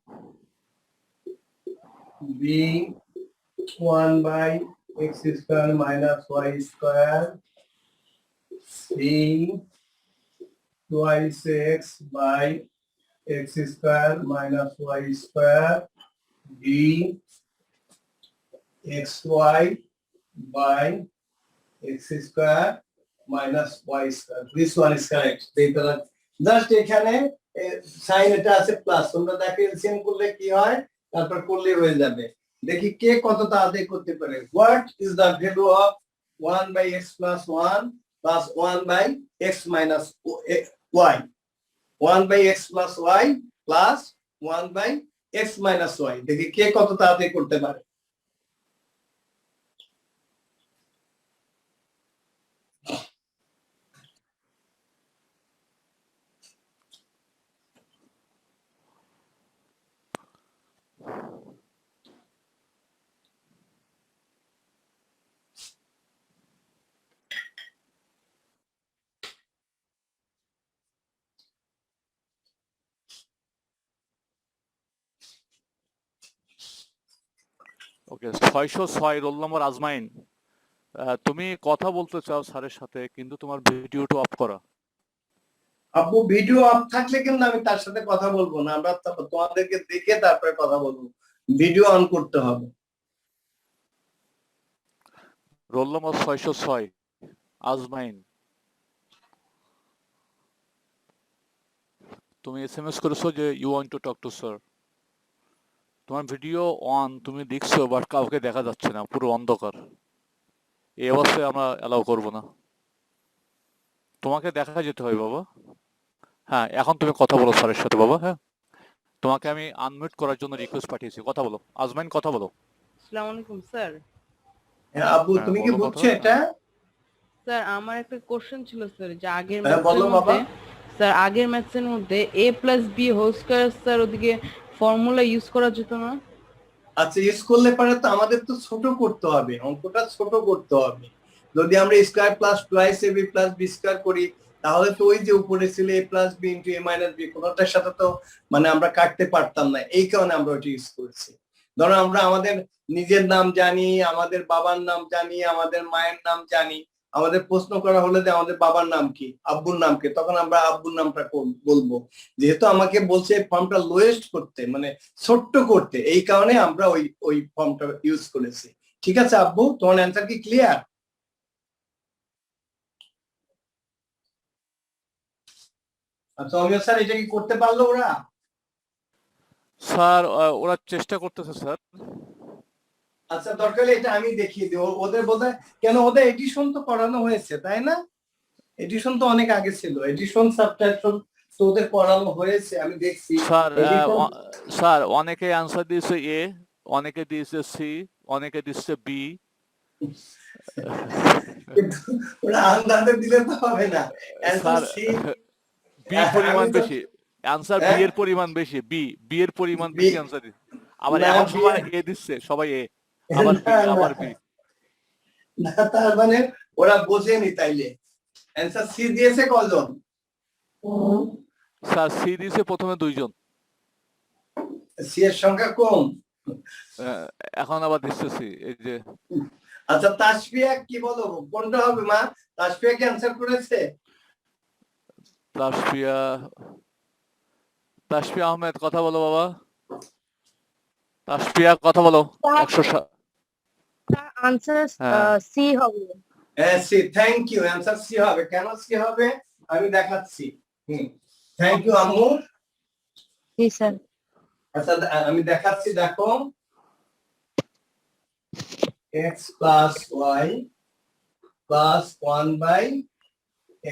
b 1 by x square minus y square c twice x by x square minus y square d xy by x square minus y square. This one is correct. Just এখানে sign এটা আছে plus, তোমরা দেখো LCM করলে কি হয়, তারপর করলে হয়ে যাবে। দেখি কে কতটা আদায় করতে পারে। What is the value of 1 by x plus 1 plus 1 by x minus y? 1 by x plus y plus 1 by x minus y. দেখি কে কতটা আদায় করতে পারে। ওকে, 606 রোল নম্বর আজমাইন। তুমি কথা বলতে চাও স্যারের সাথে, কিন্তু তোমার ভিডিওটা অফ করা। আপু ভিডিও অফ থাকলে কিন্তু আমি তার সাথে কথা বলবো না, আমরা তোমাদেরকে দেখে তারপরে কথা বলবো, ভিডিও অন করতে হবে। রোল নম্বর 606 আজমাইন, তুমি এসএমএস করেছো যে you want to talk to sir. তোমার ভিডিও অন, তুমি দেখছো বাট কাউকে দেখা যাচ্ছে না, পুরো অন্ধকার। এই অবস্থায় আমরা অ্যালাউ করব না, তোমাকে দেখা যেতে হয় বাবা। হ্যাঁ, এখন তুমি কথা বলো স্যারের সাথে বাবা। হ্যাঁ, তোমাকে আমি আনমিউট করার জন্য রিকোয়েস্ট পাঠিয়েছি, কথা বলো আজমাইন, কথা বলো। আসসালামু আলাইকুম স্যার। হ্যাঁ আপু, তুমি কি বলো বুঝছো কথা। এটা? স্যার আমার একটা কোশ্চেন ছিল স্যার, যে আগের হ্যাঁ, বলো ম্যাথসের বাবা। মধ্যে, স্যার আগের ম্যাথসের মধ্যে a plus b whole square, sir ওদিকে ফর্মুলা ইউজ করা যেত না? আচ্ছা, ইউজ করলে পারে তো আমাদের তো ছোট করতে হবে, অঙ্কটা ছোট করতে হবে। যদি আমরা square plus twice A B plus B square করি, তাহলে তো ওই যে উপরে ছিল এ প্লাস বি ইন্টু এ মাইনাস বি, কোনোটার সাথে তো মানে আমরা কাটতে পারতাম না, এই কারণে আমরা ওইটা ইউজ করেছি। ধরো আমরা আমাদের নিজের নাম জানি, আমাদের বাবার নাম জানি, আমাদের মায়ের নাম জানি, আমাদের প্রশ্ন করা হলে যে আমাদের বাবার নাম কি, আব্বুর নাম কি, তখন আমরা আব্বুর নামটা বলবো। যেহেতু আমাকে বলছে ফর্মটা লোয়েস্ট করতে, মানে ছোট্ট করতে, এই কারণে আমরা ওই ফর্মটা ইউজ করেছি। ঠিক আছে আব্বু, তোমার অ্যান্সার কি ক্লিয়ার? আচ্ছা অমিয় স্যার, এটা কি করতে পারলো ওরা? স্যার ওরা চেষ্টা করতেছে স্যার। আচ্ছা দরকার হলে এটা আমি দেখিয়ে দিই, ওদের বোধহয়, কেন ওদের এডিশন তো করানো হয়েছে তাই না? এডিশন তো অনেক আগে ছিল, এডিশন সাবট্রাকশন তো ওদের করানো হয়েছে, আমি দেখছি। স্যার স্যার অনেকে অ্যান্সার দিয়েছে এ, অনেকে দিয়েছে সি, অনেকে দিয়েছে বি। কিন্তু ওরা আন্দাজে দিলে তো হবে না, অ্যানসার স্যার সি। বি পরিমাণ বেশি, অ্যান্সার বি এর পরিমাণ বেশি, বি এর পরিমাণ বেশি অ্যান্সার দিচ্ছে। আবার না, এখন B সবাই এ দিচ্ছে, সবাই এ, আবার বি, আবার বি। না, তার মানে ওরা বোঝেনি তাইলে। অ্যানসার সি দিয়েছে কজন? স্যার সি দিয়েছে প্রথমে 2 জন, সি এর সংখ্যা কম। এখন আবার দিচ্ছে সি, এই যে। আচ্ছা তাসফিয়া কি বলো, কোনটা হবে মা? তাসফিয়া কি অ্যানসার করেছে? তাসফিয়া আহমেদ, কথা বলো বাবা। তাসফিয়া কথা বলো। 107। আনসার হ্যাঁ। সি হবে। হ্যাঁ C, thank you, answer C হবে। কেন সি হবে আমি দেখাচ্ছি। থ্যাংক ইউ আম্মু। জি স্যার। আচ্ছা আমি দেখাচ্ছি, দেখো x plus y plus 1 by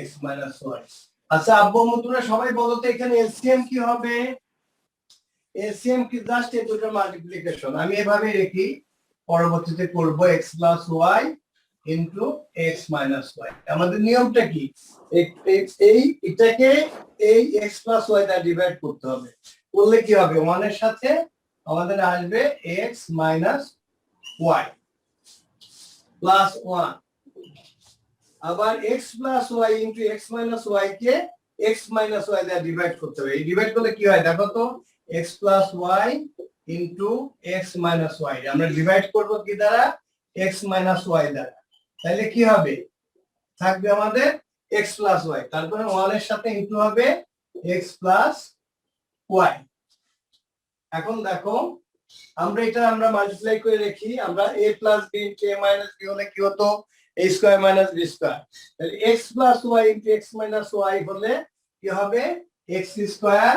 x minus y। আচ্ছা আব্বু আম্মু তোমরা সবাই বলো তো এখানে এলসিএম কি হবে? এলসিএম কি জাস্ট এই দুটোর মাল্টিপ্লিকেশন, আমি এভাবে রেখি, পরবর্তীতে করব x plus y into x minus y। আমাদের নিয়মটা কি, এটাকে এই x plus y দ্বারা ডিভাইড করতে হবে, করলে কি হবে, 1 এর সাথে আমাদের আসবে x minus y plus 1, আবার x plus y into x minus y কে এক্স মাইনাস ওয়াই দ্বারা ডিভাইড করতে হবে। এই ডিভাইড করলে কি হয় দেখো তো, x plus y into x minus y. আমরা ডিভাইড করবো কি দ্বারা, এক্স মাইনাস ওয়াই দ্বারা। তাহলে কি হবে, থাকবে আমাদের এক্স প্লাস ওয়াই, তারপরে ওয়ান এর সাথে ইন্টু হবে এক্স প্লাস ওয়াই। এখন দেখো আমরা এটা মাল্টিপ্লাই করে রাখি, আমরা a plus b into a minus b হলে কি হতো, a square minus b square. তাহলে x plus y into x minus y হলে কি হবে, x square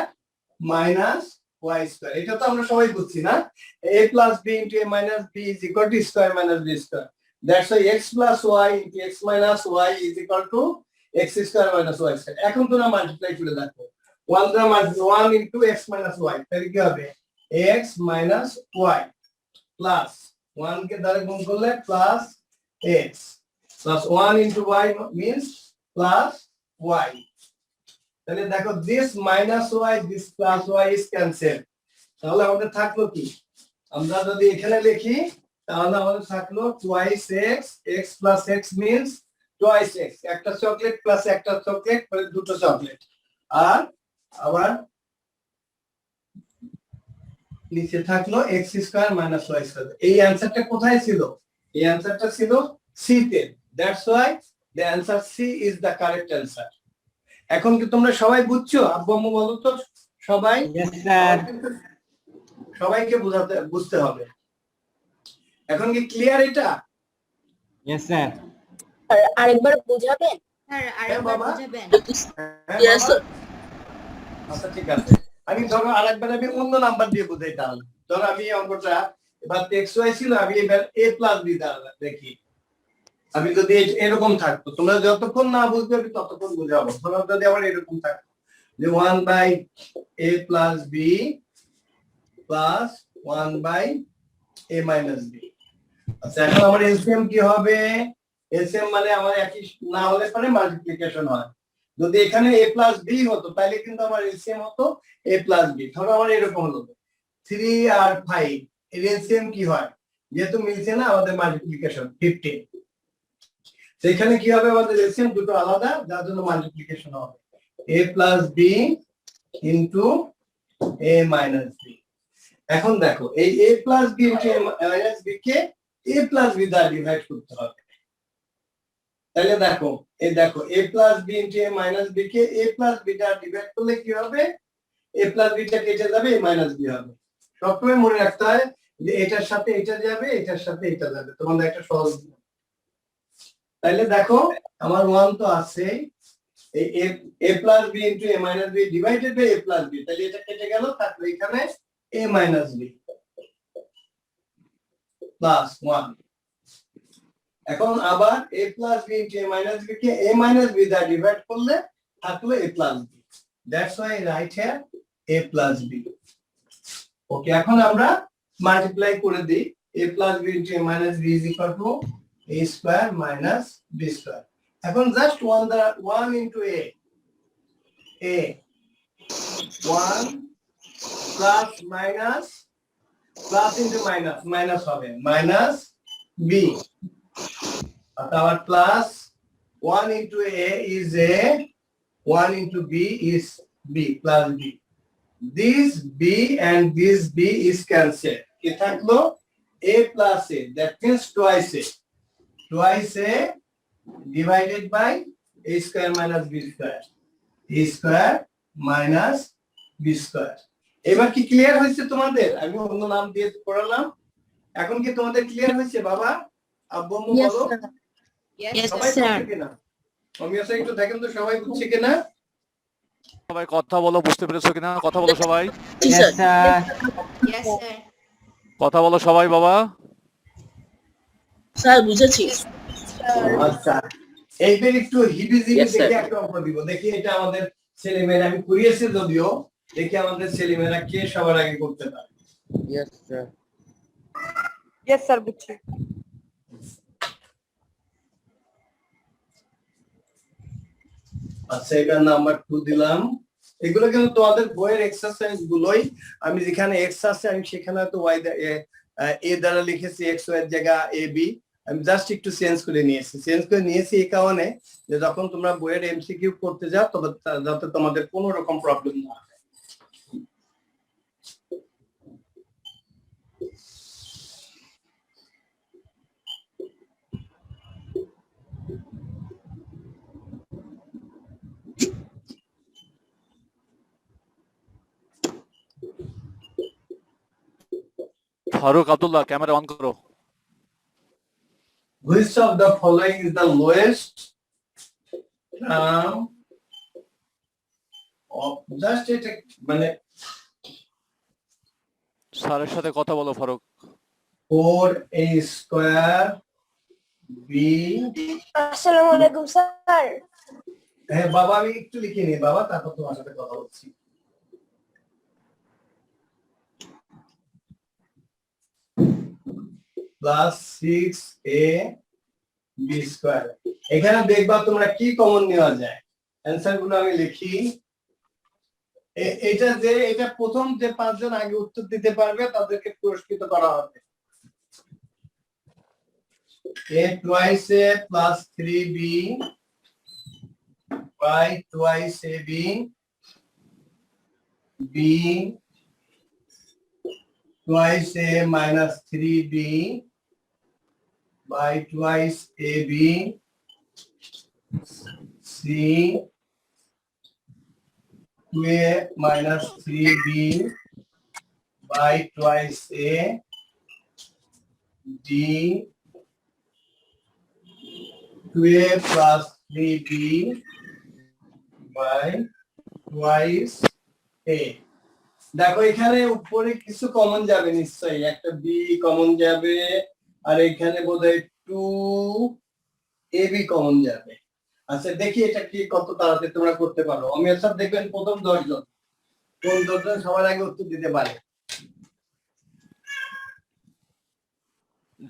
minus y square. এটা তো আমরা সবাই বুঝছি না, a plus b into a minus b is equal two square minus b square. That's why x plus y into x minus y is equal two x square minus y square. এখন তোমরা multiply করে দেখো, 1 দ্বারা multiply 1 into x minus y, তাহলে কি হবে x minus y plus 1 के द्वारा गुण कर ले plus x plus 1 into y means plus y। তাহলে দেখো this minus y this plus y is cancelled। তাহলে আমাদের থাকলো কি, আমরা যদি এখানে লিখি তাহলে আমাদের থাকলো twice x, x plus x means twice x, একটা চকলেট প্লাস একটা চকলেট মানে দুটো চকলেট। আর আবার নিচে থাকলো x square minus y square. এই অ্যানসারটা কোথায় ছিল, এই অ্যানসারটা ছিল সি তে। That's why the answer C is the correct answer. এখন কি তোমরা সবাই বুঝছো, আব্বু আম্মু বলো তো সবাই? Yes, sir. সবাইকে বুঝতে হবে। এখন কি ক্লিয়ার এটা? Yes, sir. স্যার আরেকবার বুঝাবেন? হ্যাঁ বাবা, হ্যাঁ Yes, বাবা। sir. আচ্ছা ঠিক আছে, আমি ধরো আরেকবার আমি অন্য নাম্বার দিয়ে বুঝাই। তাহলে ধরো আমি এই অঙ্কটা এবার এক্স ওয়াই ছিল, আমি এবার এ প্লাস বি দ্বারা দেখি। আমি যদি এরকম থাকতো, তোমরা যতক্ষণ না বুঝতে পারবে ততক্ষণ বুঝাবো। ধরো যদি আমার এরকম থাকতো যে 1 by a plus b plus 1 by a minus b. আচ্ছা এখন আমার এলসিএম কি হবে, এলসিএম মানে আমার একই না হলে পরে মাল্টিপ্লিকেশন হয়। যদি এখানে a প্লাস বি হতো তাহলে কিন্তু আমার এলসিএম হতো a প্লাস বি। ধরো আমার এরকম হলো 3 আর 5, এর এলসিএম কি হয়, যেহেতু মিলছে না আমাদের মাল্টিপ্লিকেশন 15। সেখানে কি হবে, আমাদের এলসিএম দুটো আলাদা, যার জন্য মাল্টিপ্লিকেশন হবে a plus B into a minus b. এখন দেখো এই a plus B into a minus B কে a প্লাস বি দ্বারা ডিভাইড করতে হবে। তাহলে দেখো এই দেখো a plus B into a minus B কে a প্লাস বি দ্বারা ডিভাইড করলে কি হবে, a প্লাস বি টা কেটে যাবে, a মাইনাস বি হবে। সবসময় মনে রাখতে হয় যে এটার সাথে এটা যাবে, এটার সাথে এটা যাবে, তোমাদের একটা সহজ। তাহলে দেখো আমার 1 তো আছে, এই a plus B into a minus b divided by a plus b, তাহলে এটা কেটে গেল, থাকলো এখানে a মাইনাস বি প্লাস 1। এখন আবার a plus B into a minus B কে a মাইনাস বি দ্বারা ডিভাইড করলে থাকলো a plus B. That's why right here a plus B. Okay, এখন আমরা মাল্টিপ্লাই করে দিই, a plus B into a minus B is equal to a square minus b square. এখন just 1 দ্বারা 1 into a 1 plus minus plus into minus minus হবে minus b, our plus 1 into a is a, 1 into b is b plus b. This b and this b is cancelled. কি থাকলো a plus a, that means twice a divided by a square minus b square, a square minus b square. এবার কি clear হয়েছে তোমাদের? আমি অন্য নাম দিয়ে পড়ালাম, এখন কি তোমাদের ক্লিয়ার হয়েছে বাবা আব্বু আম্মু বলো? Yes, সবাই sir. বুঝছে কিনা? আমি আসলে একটু দেখেন তো সবাই বুঝছে কিনা? সবাই কথা বলো, বুঝতে পেরেছো কিনা? কথা বলো সবাই, Yes, sir. Yes, sir. কথা বলো সবাই বাবা। স্যার বুঝেছি। আচ্ছা এইবার একটু হিবিজিবি Yes, sir. দেখে একটা অঙ্ক দিব, দেখি এটা আমাদের ছেলেমেয়েরা, আমি করিয়েছি যদিও, দেখি আমাদের ছেলেমেয়েরা কে সবার আগে করতে পারে। Yes, sir. Yes, sir, বুঝছি। আচ্ছা এটা নাম্বার 2 দিলাম। এগুলো কিন্তু তোমাদের বইয়ের এক্সারসাইজ গুলোই, আমি যেখানে এক্স আছে আমি সেখানে তো ওয়াই এ দ্বারা লিখেছি, এক্স ওয়াই এর জায়গা এ বি, আমি জাস্ট একটু চেঞ্জ করে নিয়েছি এই কারণে যে যখন তোমরা বইয়ের এমসিকিউ করতে যাও তবে যাতে তোমাদের কোনো রকম প্রবলেম না হয়। ফারুক আব্দুল্লাহ ক্যামেরা অন করো। Which of the following is the lowest term of just এটা মানে স্যারের সাথে কথা বলো ফারুক। 4a square b আসসালামু আলাইকুম স্যার। হ্যাঁ বাবা আমি একটু লিখে নিই বাবা, তারপর তোমার সাথে কথা বলছি। Plus 6a b square. এখানে দেখবা তোমরা কি কমন নেওয়া যায়। অ্যানসার গুলো আমি লিখি। এটা প্রথম যে 5 জন আগে উত্তর দিতে পারবে তাদেরকে পুরস্কৃত করা হবে। a twice a plus 3b by twice ab b twice a minus 3b by twice ab c 2a minus 3b by twice a d 2a plus 3b by twice a। দেখো এখানে উপরে কিছু কমন যাবে নিশ্চয়ই, একটা B common যাবে আর এখানে বোধহয় 2ab কমন যাবে। আচ্ছা দেখি এটা কি কত তাড়াতাড়ি তোমরা করতে পারো। অমিয় স্যার দেখবেন প্রথম 10 জন কোন 10 জন সবার আগে উত্তর দিতে পারে।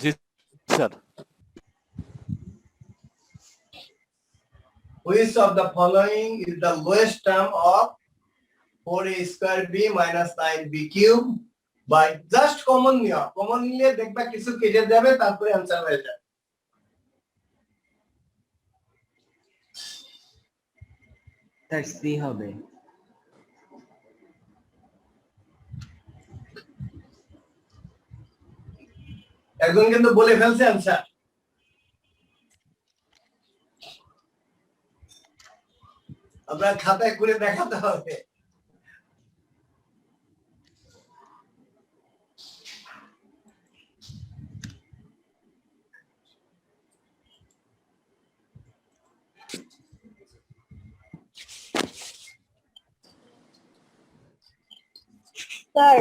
জি sir. Which of the following is the lowest term of 4a square b minus 9b cube by just common নিলে দেখবা কিছু কেটে যাবে তারপরে आंसर হয়ে যাবে। স্যার সি হবে। একজন কিন্তু বলে ফেলছে आंसर। আপনার খাতায় করে দেখাতে হবে। স্যার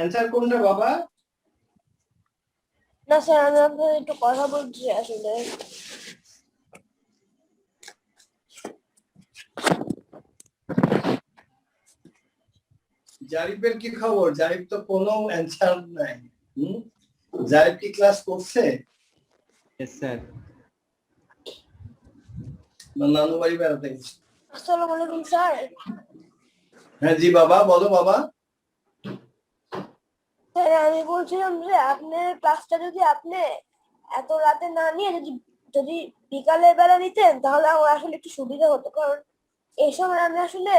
आंसर কোনটা বাবা? না স্যার আমি আপনার একটু কথা বলছি আসলে। জারিফের কি খবর? জারিফ তো কোনো आंसर নাই। জারিফ কি ক্লাস করছে? Yes sir. নানু বাড়ি বেড়াতে গেছে। আসসালামু আলাইকুম স্যার। হ্যাঁ জি বাবা, বলো বাবা। স্যার আমি বলছিলাম যে আপনার ক্লাসটা যদি আপনি এত রাতে না নিয়ে যদি বিকালের বেলা নিতেন তাহলে আমার আসলে একটু সুবিধা হতো, কারণ এই সময় আমি আসলে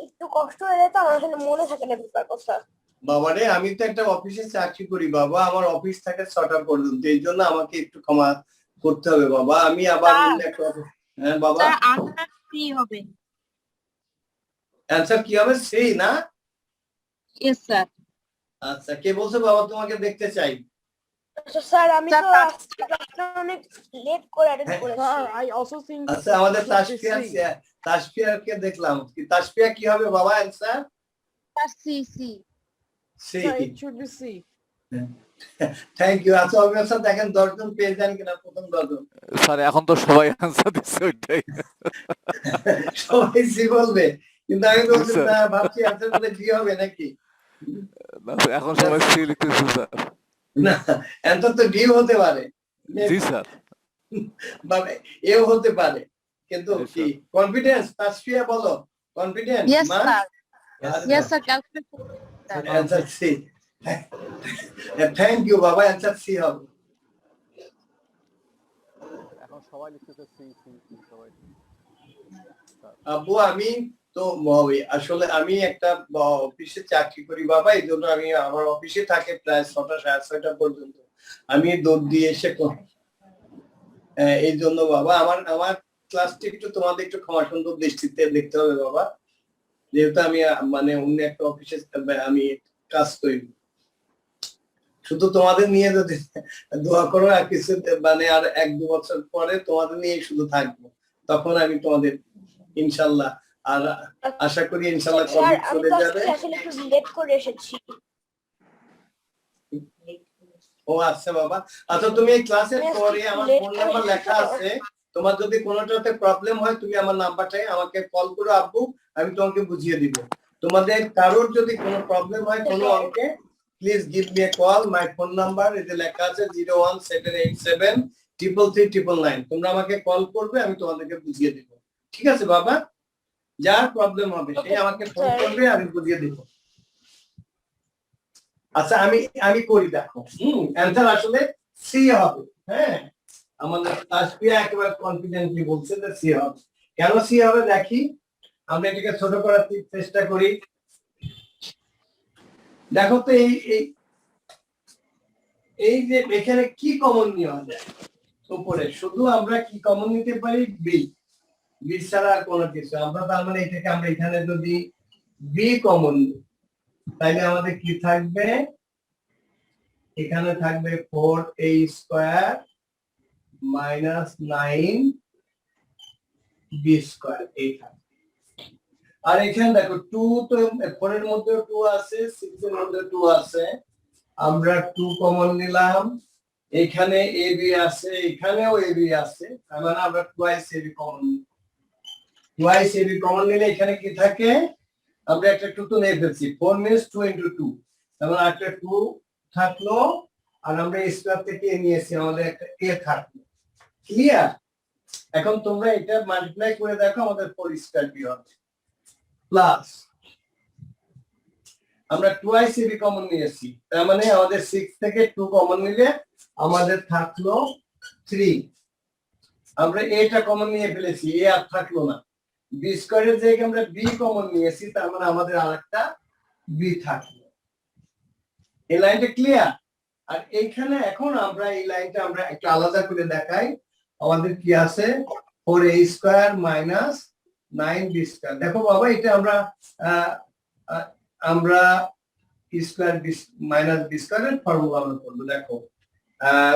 একটু কষ্ট হয়ে যেত, আমার আসলে মনে থাকে না ব্যাপার কথা। বাবারে আমি তো একটা অফিসে চাকরি করি বাবা, আমার অফিস থাকে 6টা পর্যন্ত, এই জন্য আমাকে একটু ক্ষমা করতে হবে বাবা। আমি আবার হ্যাঁ বাবা আনসার সি হবে। आंसर কি হবে? সি না? Yes sir. আচ্ছা কে বলছে বাবা তোমাকে দেখতে চাই? আচ্ছা স্যার আমি তো আজকে অনেক লেট করে অ্যাটেন্ড করেছি। I also think আচ্ছা আমাদের তাসফিয়াকে দেখলাম। কি তাসফিয়া কি হবে বাবা answer? C C. C. it should be C. Thank you. আচ্ছা অমিয় স্যার দেখেন 10 জন পেয়ে যান কিনা প্রথম 10 জন। স্যার এখন তো সবাই आंसर দিচ্ছে ওইটাই। সবাই সি বলবে কিন্তু আমি বলছি না, ভাবছি आंसर মধ্যে ডি হবে নাকি। না এখন সবাই সি লিখতেছে স্যার। না आंसर তো ডি হতে পারে। জি স্যার। বাবা এও হতে পারে কিন্তু কি কনফিডেন্স? তাসফিয়া বলো confidence? Yes sir. Yes, yes sir calculate answer C. Thank you বাবা, অ্যান্সার সি হবে। এখন সবাই লিখতেছে সি সি সি সবাই। আব্বু আমি তো আসলে আমি একটা অফিসে চাকরি করি বাবা, এই জন্য আমি আমার অফিসে থাকে প্রায় 6টা 6:30 পর্যন্ত, আমি দৌড় দিয়ে এসে এই জন্য বাবা আমার ক্লাসটি একটু তোমাদের একটু ক্ষমা সুন্দর দৃষ্টিতে দেখতে হবে বাবা, যেহেতু আমি মানে অন্য একটা অফিসে আমি কাজ করি। শুধু তোমাদের নিয়ে যদি দোয়া করো, আর কিছু মানে আর 1-2 বছর পরে তোমাদের নিয়ে শুধু থাকবো, তখন আমি তোমাদের ইনশাল্লাহ, আর আশা করি ইনশাল্লাহ কবে চলে যাবে। আসলে একটু লেট করে এসেছি। ও আচ্ছা বাবা, আচ্ছা তুমি এই ক্লাসের পরে আমার ফোন নাম্বার লেখা আছে, তোমার যদি কোনোটাতে প্রবলেম হয় তুমি আমার নাম্বারটাই আমাকে কল করো আব্বু, আমি তোমাকে বুঝিয়ে দিব। তোমাদের কারোর যদি কোনো প্রবলেম হয় কোনো অঙ্কে, please give me a call, my phone number এতে লেখা আছে 01787333999। তোমরা আমাকে কল করবে, আমি তোমাদেরকে বুঝিয়ে দিব, ঠিক আছে বাবা? যার প্রবলেম হবে সে আমাকে ফোন করবে, আমি বুঝিয়ে দিব। আচ্ছা আমি করি, দেখো অ্যান্সার আসলে সি হবে। হ্যাঁ, আমাদের তাসফিয়া একেবারে কনফিডেন্টলি বলছে যে সি হবে। কেন সি হবে দেখি, আমরা এটাকে ছোট করার চেষ্টা করি। দেখো তো এই যে এখানে কি কমন নেওয়া যায় উপরে, শুধু আমরা কি কমন নিতে পারি, বি ছাড়া আর কোনো কিছু। আমরা তার মানে এটাকে আমরা এখানে যদি বি কমন নিই, তাইলে আমাদের কি থাকবে, এখানে থাকবে 4a² মাইনাস 9b², এই থাকবে। আর এখানে দেখো 2 তো 4 এর মধ্যে 2 আছে, 6 এর মধ্যে 2 আছে, আমরা 2 কমন নিলাম। এখানে ab আছে, এখানেও ab আছে, তার মানে আমরা টুয়াইস ab কমন নিই। টুয়াইস ab কমন নিলে এখানে কি থাকে, আমরা একটা 2 তো নিয়ে ফেলছি, 4 মিনস 2 × 2, তার মানে একটা 2 থাকলো, আর আমরা স্কয়ার থেকে a নিয়েছি, আমাদের একটা a থাকলো। ক্লিয়ার? এখন তোমরা এটা মাল্টিপ্লাই করে দেখো, আমাদের 4² b হবে, প্লাস আমরা টুয়াইস ab কমন নিয়েছি, তার মানে আমাদের 6 থেকে 2 কমন নিলে আমাদের থাকলো 3। আমরা এটা কমন নিয়ে ফেলেছি, a আর থাকলো না। b² এর জায়গায় আমরা b কমন নিয়েছি, তার মানে আমাদের আরেকটা b থাকলো। এই লাইনটা ক্লিয়ার? আর এইখানে এখন আমরা এই লাইনটা আমরা একটু আলাদা করে দেখাই, আমাদের কি আছে 4a² মাইনাস 9b²। দেখো বাবা, এটা আমরা স্কয়ার মাইনাস b² এর ফর্মুলা আমরা করব। দেখো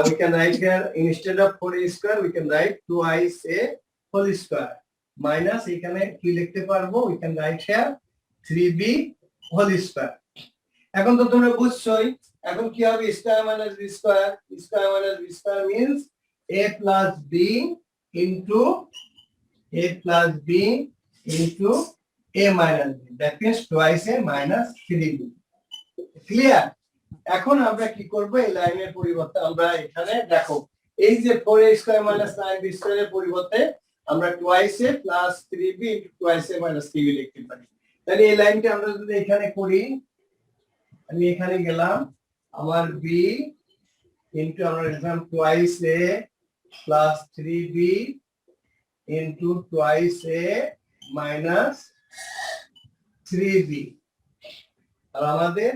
we can write here instead of 4a² we can write 2a² minus এখানে কি লিখতে পারবো, we can write here 3b²। এখন তো তোমরা বুঝছোই, এখন কি হবে, square minus b², square minus b² means a plus b into a minus b, that means twice a minus 3b। Clear? এখন আমরা কি করব, এই লাইনের পরিবর্তে আমরা এখানে দেখো এই যে 4a² মাইনাস 9b² এর পরিবর্তে আমরা twice a plus 3b into twice a minus 3b লিখতে পারি। তাহলে এই লাইনটা আমরা যদি এখানে করি, আমি এখানে গেলাম, আমার b ইনটু আমরা লিখলাম twice a plus 3b into twice a minus 3b, আর আমাদের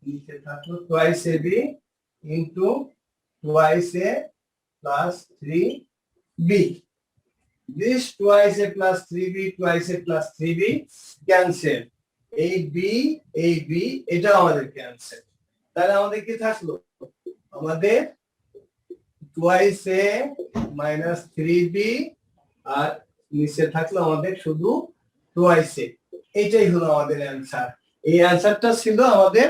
নিচে থাকলো twice ab into twice a plus 3b। This twice a plus 3b, twice a plus 3b cancel, এই b এটা আমাদের ক্যান্সেল। তাহলে আমাদের কি থাকলো, আমাদের টুয়াইস a মাইনাস 3b, আর নিচে থাকলো আমাদের শুধু টুয়াইস a। এটাই হলো আমাদের অ্যান্সার। এই অ্যান্সারটা ছিল আমাদের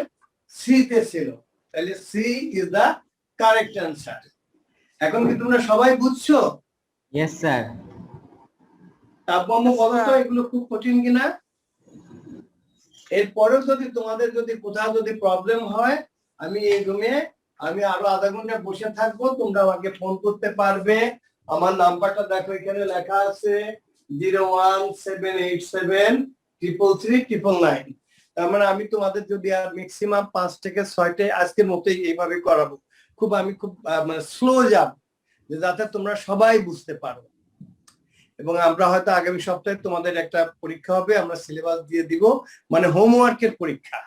সি তে ছিল, তাহলে C is the correct answer. এখন কি তোমরা সবাই বুঝছো? Yes sir. তাপমাত্রা বলো তো এগুলো খুব কঠিন কিনা? এরপরেও যদি তোমাদের যদি কোথাও যদি প্রবলেম হয়, আমি এই রুমে আমি আরো আধা ঘন্টা বসে থাকবো, তোমরা আমাকে ফোন করতে পারবে। আমার নাম্বারটা দেখো এখানে লেখা আছে 01787333999। তার মানে আমি তোমাদের যদি আর ম্যাক্সিমাম 5 থেকে 6টে আজকের মতোই এইভাবে করাবো। আমি খুব মানে স্লো যাব, যে যাতে তোমরা সবাই বুঝতে পারো। এবং আমরা হয়তো আগামী সপ্তাহে তোমাদের একটা পরীক্ষা হবে, আমরা সিলেবাস দিয়ে দিব, মানে হোমওয়ার্কের পরীক্ষা।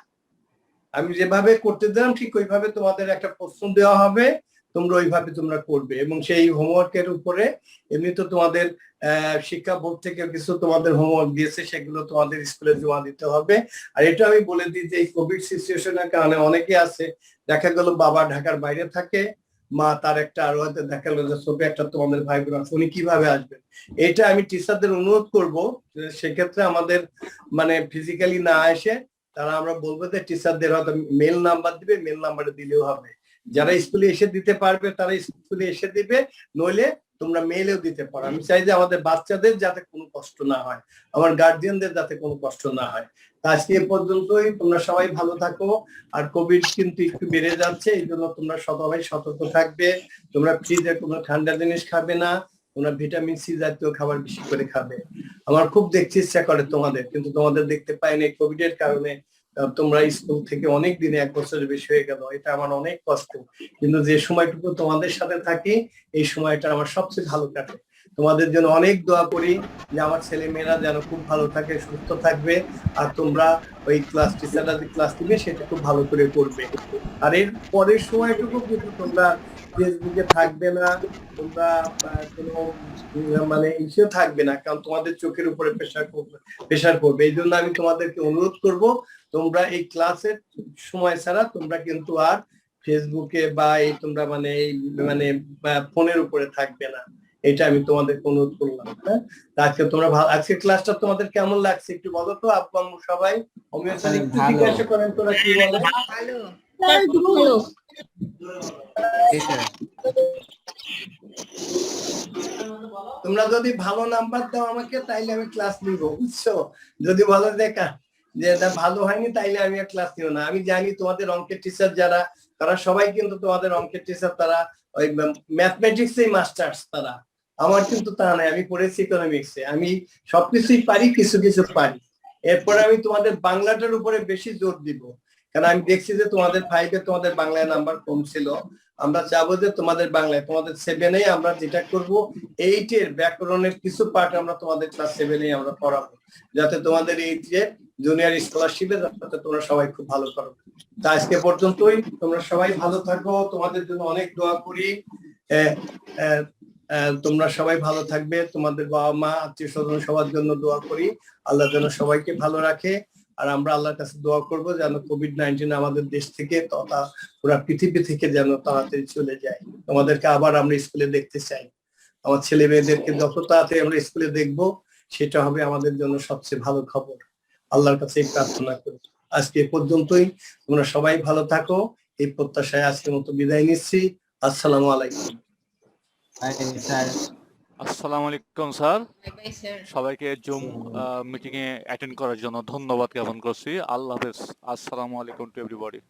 আমি যেভাবে করতে দিলাম ঠিক ওইভাবে তোমাদের একটা প্রশ্ন দেওয়া হবে, তোমরা ওইভাবে তোমরা করবে। এবং সেই হোমওয়ার্কের উপরে এমনি তো তোমাদের শিক্ষা বোর্ড থেকে কিছু তোমাদের হোমওয়ার্ক দিয়েছে, সেগুলো তোমাদের স্কুলে জমা দিতে হবে। আর এটা আমি বলে দিই যে এই কোভিড সিচুয়েশনের কারণে অনেকে আছে, দেখা গেল বাবা ঢাকার বাইরে থাকে, মা তার একটা, আর হয়তো দেখা গেলো যে ছোট একটা তোমাদের ভাই বোন, উনি কিভাবে আসবেন। এটা আমি টিচারদের অনুরোধ করব, সেক্ষেত্রে আমাদের মানে ফিজিক্যালি না এসে তারা, আমরা বলবো যে টিচারদের হয়তো মেল নাম্বার দিবে, মেল নাম্বারে দিলেও হবে। যারা স্কুলে এসে দিতে পারবে তারা স্কুলে এসে দিবে, নইলে তোমরা মেলেও দিতে পারো। আমি চাই যে আমাদের বাচ্চাদের যাতে কোনো কষ্ট না হয়, আমার গার্জিয়ানদের যাতে কোনো কষ্ট না হয়। আজকে এ পর্যন্তই, তোমরা সবাই ভালো থাকো। আর কোভিড কিন্তু একটু বেড়ে যাচ্ছে, এই জন্য তোমরা সবাই সতর্ক থাকবে। তোমরা ফ্রিজে কোনো ঠান্ডা জিনিস খাবে না, তোমরা ভিটামিন সি জাতীয় খাবার বেশি করে খাবে। আমার খুব দেখতে ইচ্ছা করে তোমাদের, কিন্তু তোমাদের দেখতে পাইনি কোভিড এর কারণে। তোমরা স্কুল থেকে অনেক দিনে, 1 বছরের বেশি হয়ে গেল, এটা আমার অনেক কষ্ট। কিন্তু যে সময়টুকু তোমাদের সাথে থাকি, এই সময়টা আমার সবচেয়ে ভালো কাটে। তোমাদের জন্য অনেক দোয়া করি যে আমার ছেলে মেয়েরা যেন খুব ভালো থাকে, সুস্থ থাকবে। আর তোমরা ওই ক্লাস টিচাররা যে ক্লাস দিবে সেটা খুব ভালো করে করবে। আর এর পরের সময়টুকু কিন্তু তোমরা ফেসবুকে থাকবে না, তোমরা কোনো মানে ইস্যু থাকবে না, কারণ তোমাদের চোখের উপরে প্রেশার পড়বে। এই জন্য আমি তোমাদেরকে অনুরোধ করব, তোমরা এই ক্লাসের সময় ছাড়া তোমরা কিন্তু আর ফেসবুকে বা এই তোমরা মানে ফোনের উপরে থাকবে না। এটা আমি তোমাদেরকে অনুরোধ করলাম। হ্যাঁ, আজকে তোমরা আজকে ক্লাসটা তোমাদের কেমন লাগছে একটু বলো তো, আব্বু আম্মু সবাই। অমিয় স্যার একটু জিজ্ঞাসা করেন তোরা কি বলে। ভালো। তোমরা যদি ভালো নাম্বার দাও আমাকে, তাইলে আমি ক্লাস নিব, বুঝছো? যদি বলো দেখা যে এটা ভালো হয়নি, তাইলে আমি আর ক্লাস নিব না। আমি জানি তোমাদের অঙ্কের টিচার যারা, তারা সবাই কিন্তু তোমাদের অঙ্কের টিচার, তারা ওই ম্যাথমেটিক্সেই মাস্টার্স তারা। আমার কিন্তু তা নাই, আমি পড়েছি ইকোনমিক্সে, আমি সবকিছুই পারি, কিছু কিছু পারি। এরপরে আমি তোমাদের বাংলাটার উপরে বেশি জোর দিব, কারণ আমি দেখছি যে তোমাদের 5-এ তোমাদের বাংলায় নাম্বার কম ছিল। আমরা চাবো যে তোমাদের বাংলায়, তোমাদের 7-এ আমরা যেটা করব, 8-এর ব্যাকরণের কিছু পার্ট আমরা তোমাদের ক্লাস 7-এ আমরা পড়াবো, যাতে তোমাদের এই যে জুনিয়র স্কলারশিপে যাতে তোমরা সবাই খুব ভালো করো। তা আজকে পর্যন্তই, তোমরা সবাই ভালো থাকো, তোমাদের জন্য অনেক দোয়া করি। তোমরা সবাই ভালো থাকবে, তোমাদের বাবা মা আত্মীয় স্বজন সবার জন্য দোয়া করি, আল্লাহ যেন সবাইকে ভালো রাখে। আর আমরা আল্লাহর কাছে দোয়া করব যেন কোভিড-19 আমাদের দেশ থেকে তথা পুরো পৃথিবী থেকে যেন তাড়াতাড়ি চলে যায়। তোমাদেরকে আবার আমরা স্কুলে দেখতে চাই। আমার ছেলে মেয়েদেরকে যত তাড়াতাড়ি আমরা স্কুলে দেখবো, সেটা হবে আমাদের জন্য সবচেয়ে ভালো খবর। আল্লাহর কাছে প্রার্থনা করি। আজকে এ পর্যন্তই, তোমরা সবাই ভালো থাকো, এই প্রত্যাশায় আজকের মতো বিদায় নিচ্ছি। আসসালামু আলাইকুম। আসসালামু আলাইকুম স্যার। Bye sir. সবাইকে জুম মিটিং এ অ্যাটেন্ড করার জন্য ধন্যবাদ জ্ঞাপন করছি। আল্লাহ হাফেজ। আসসালামু আলাইকুম টু এভরিবডি।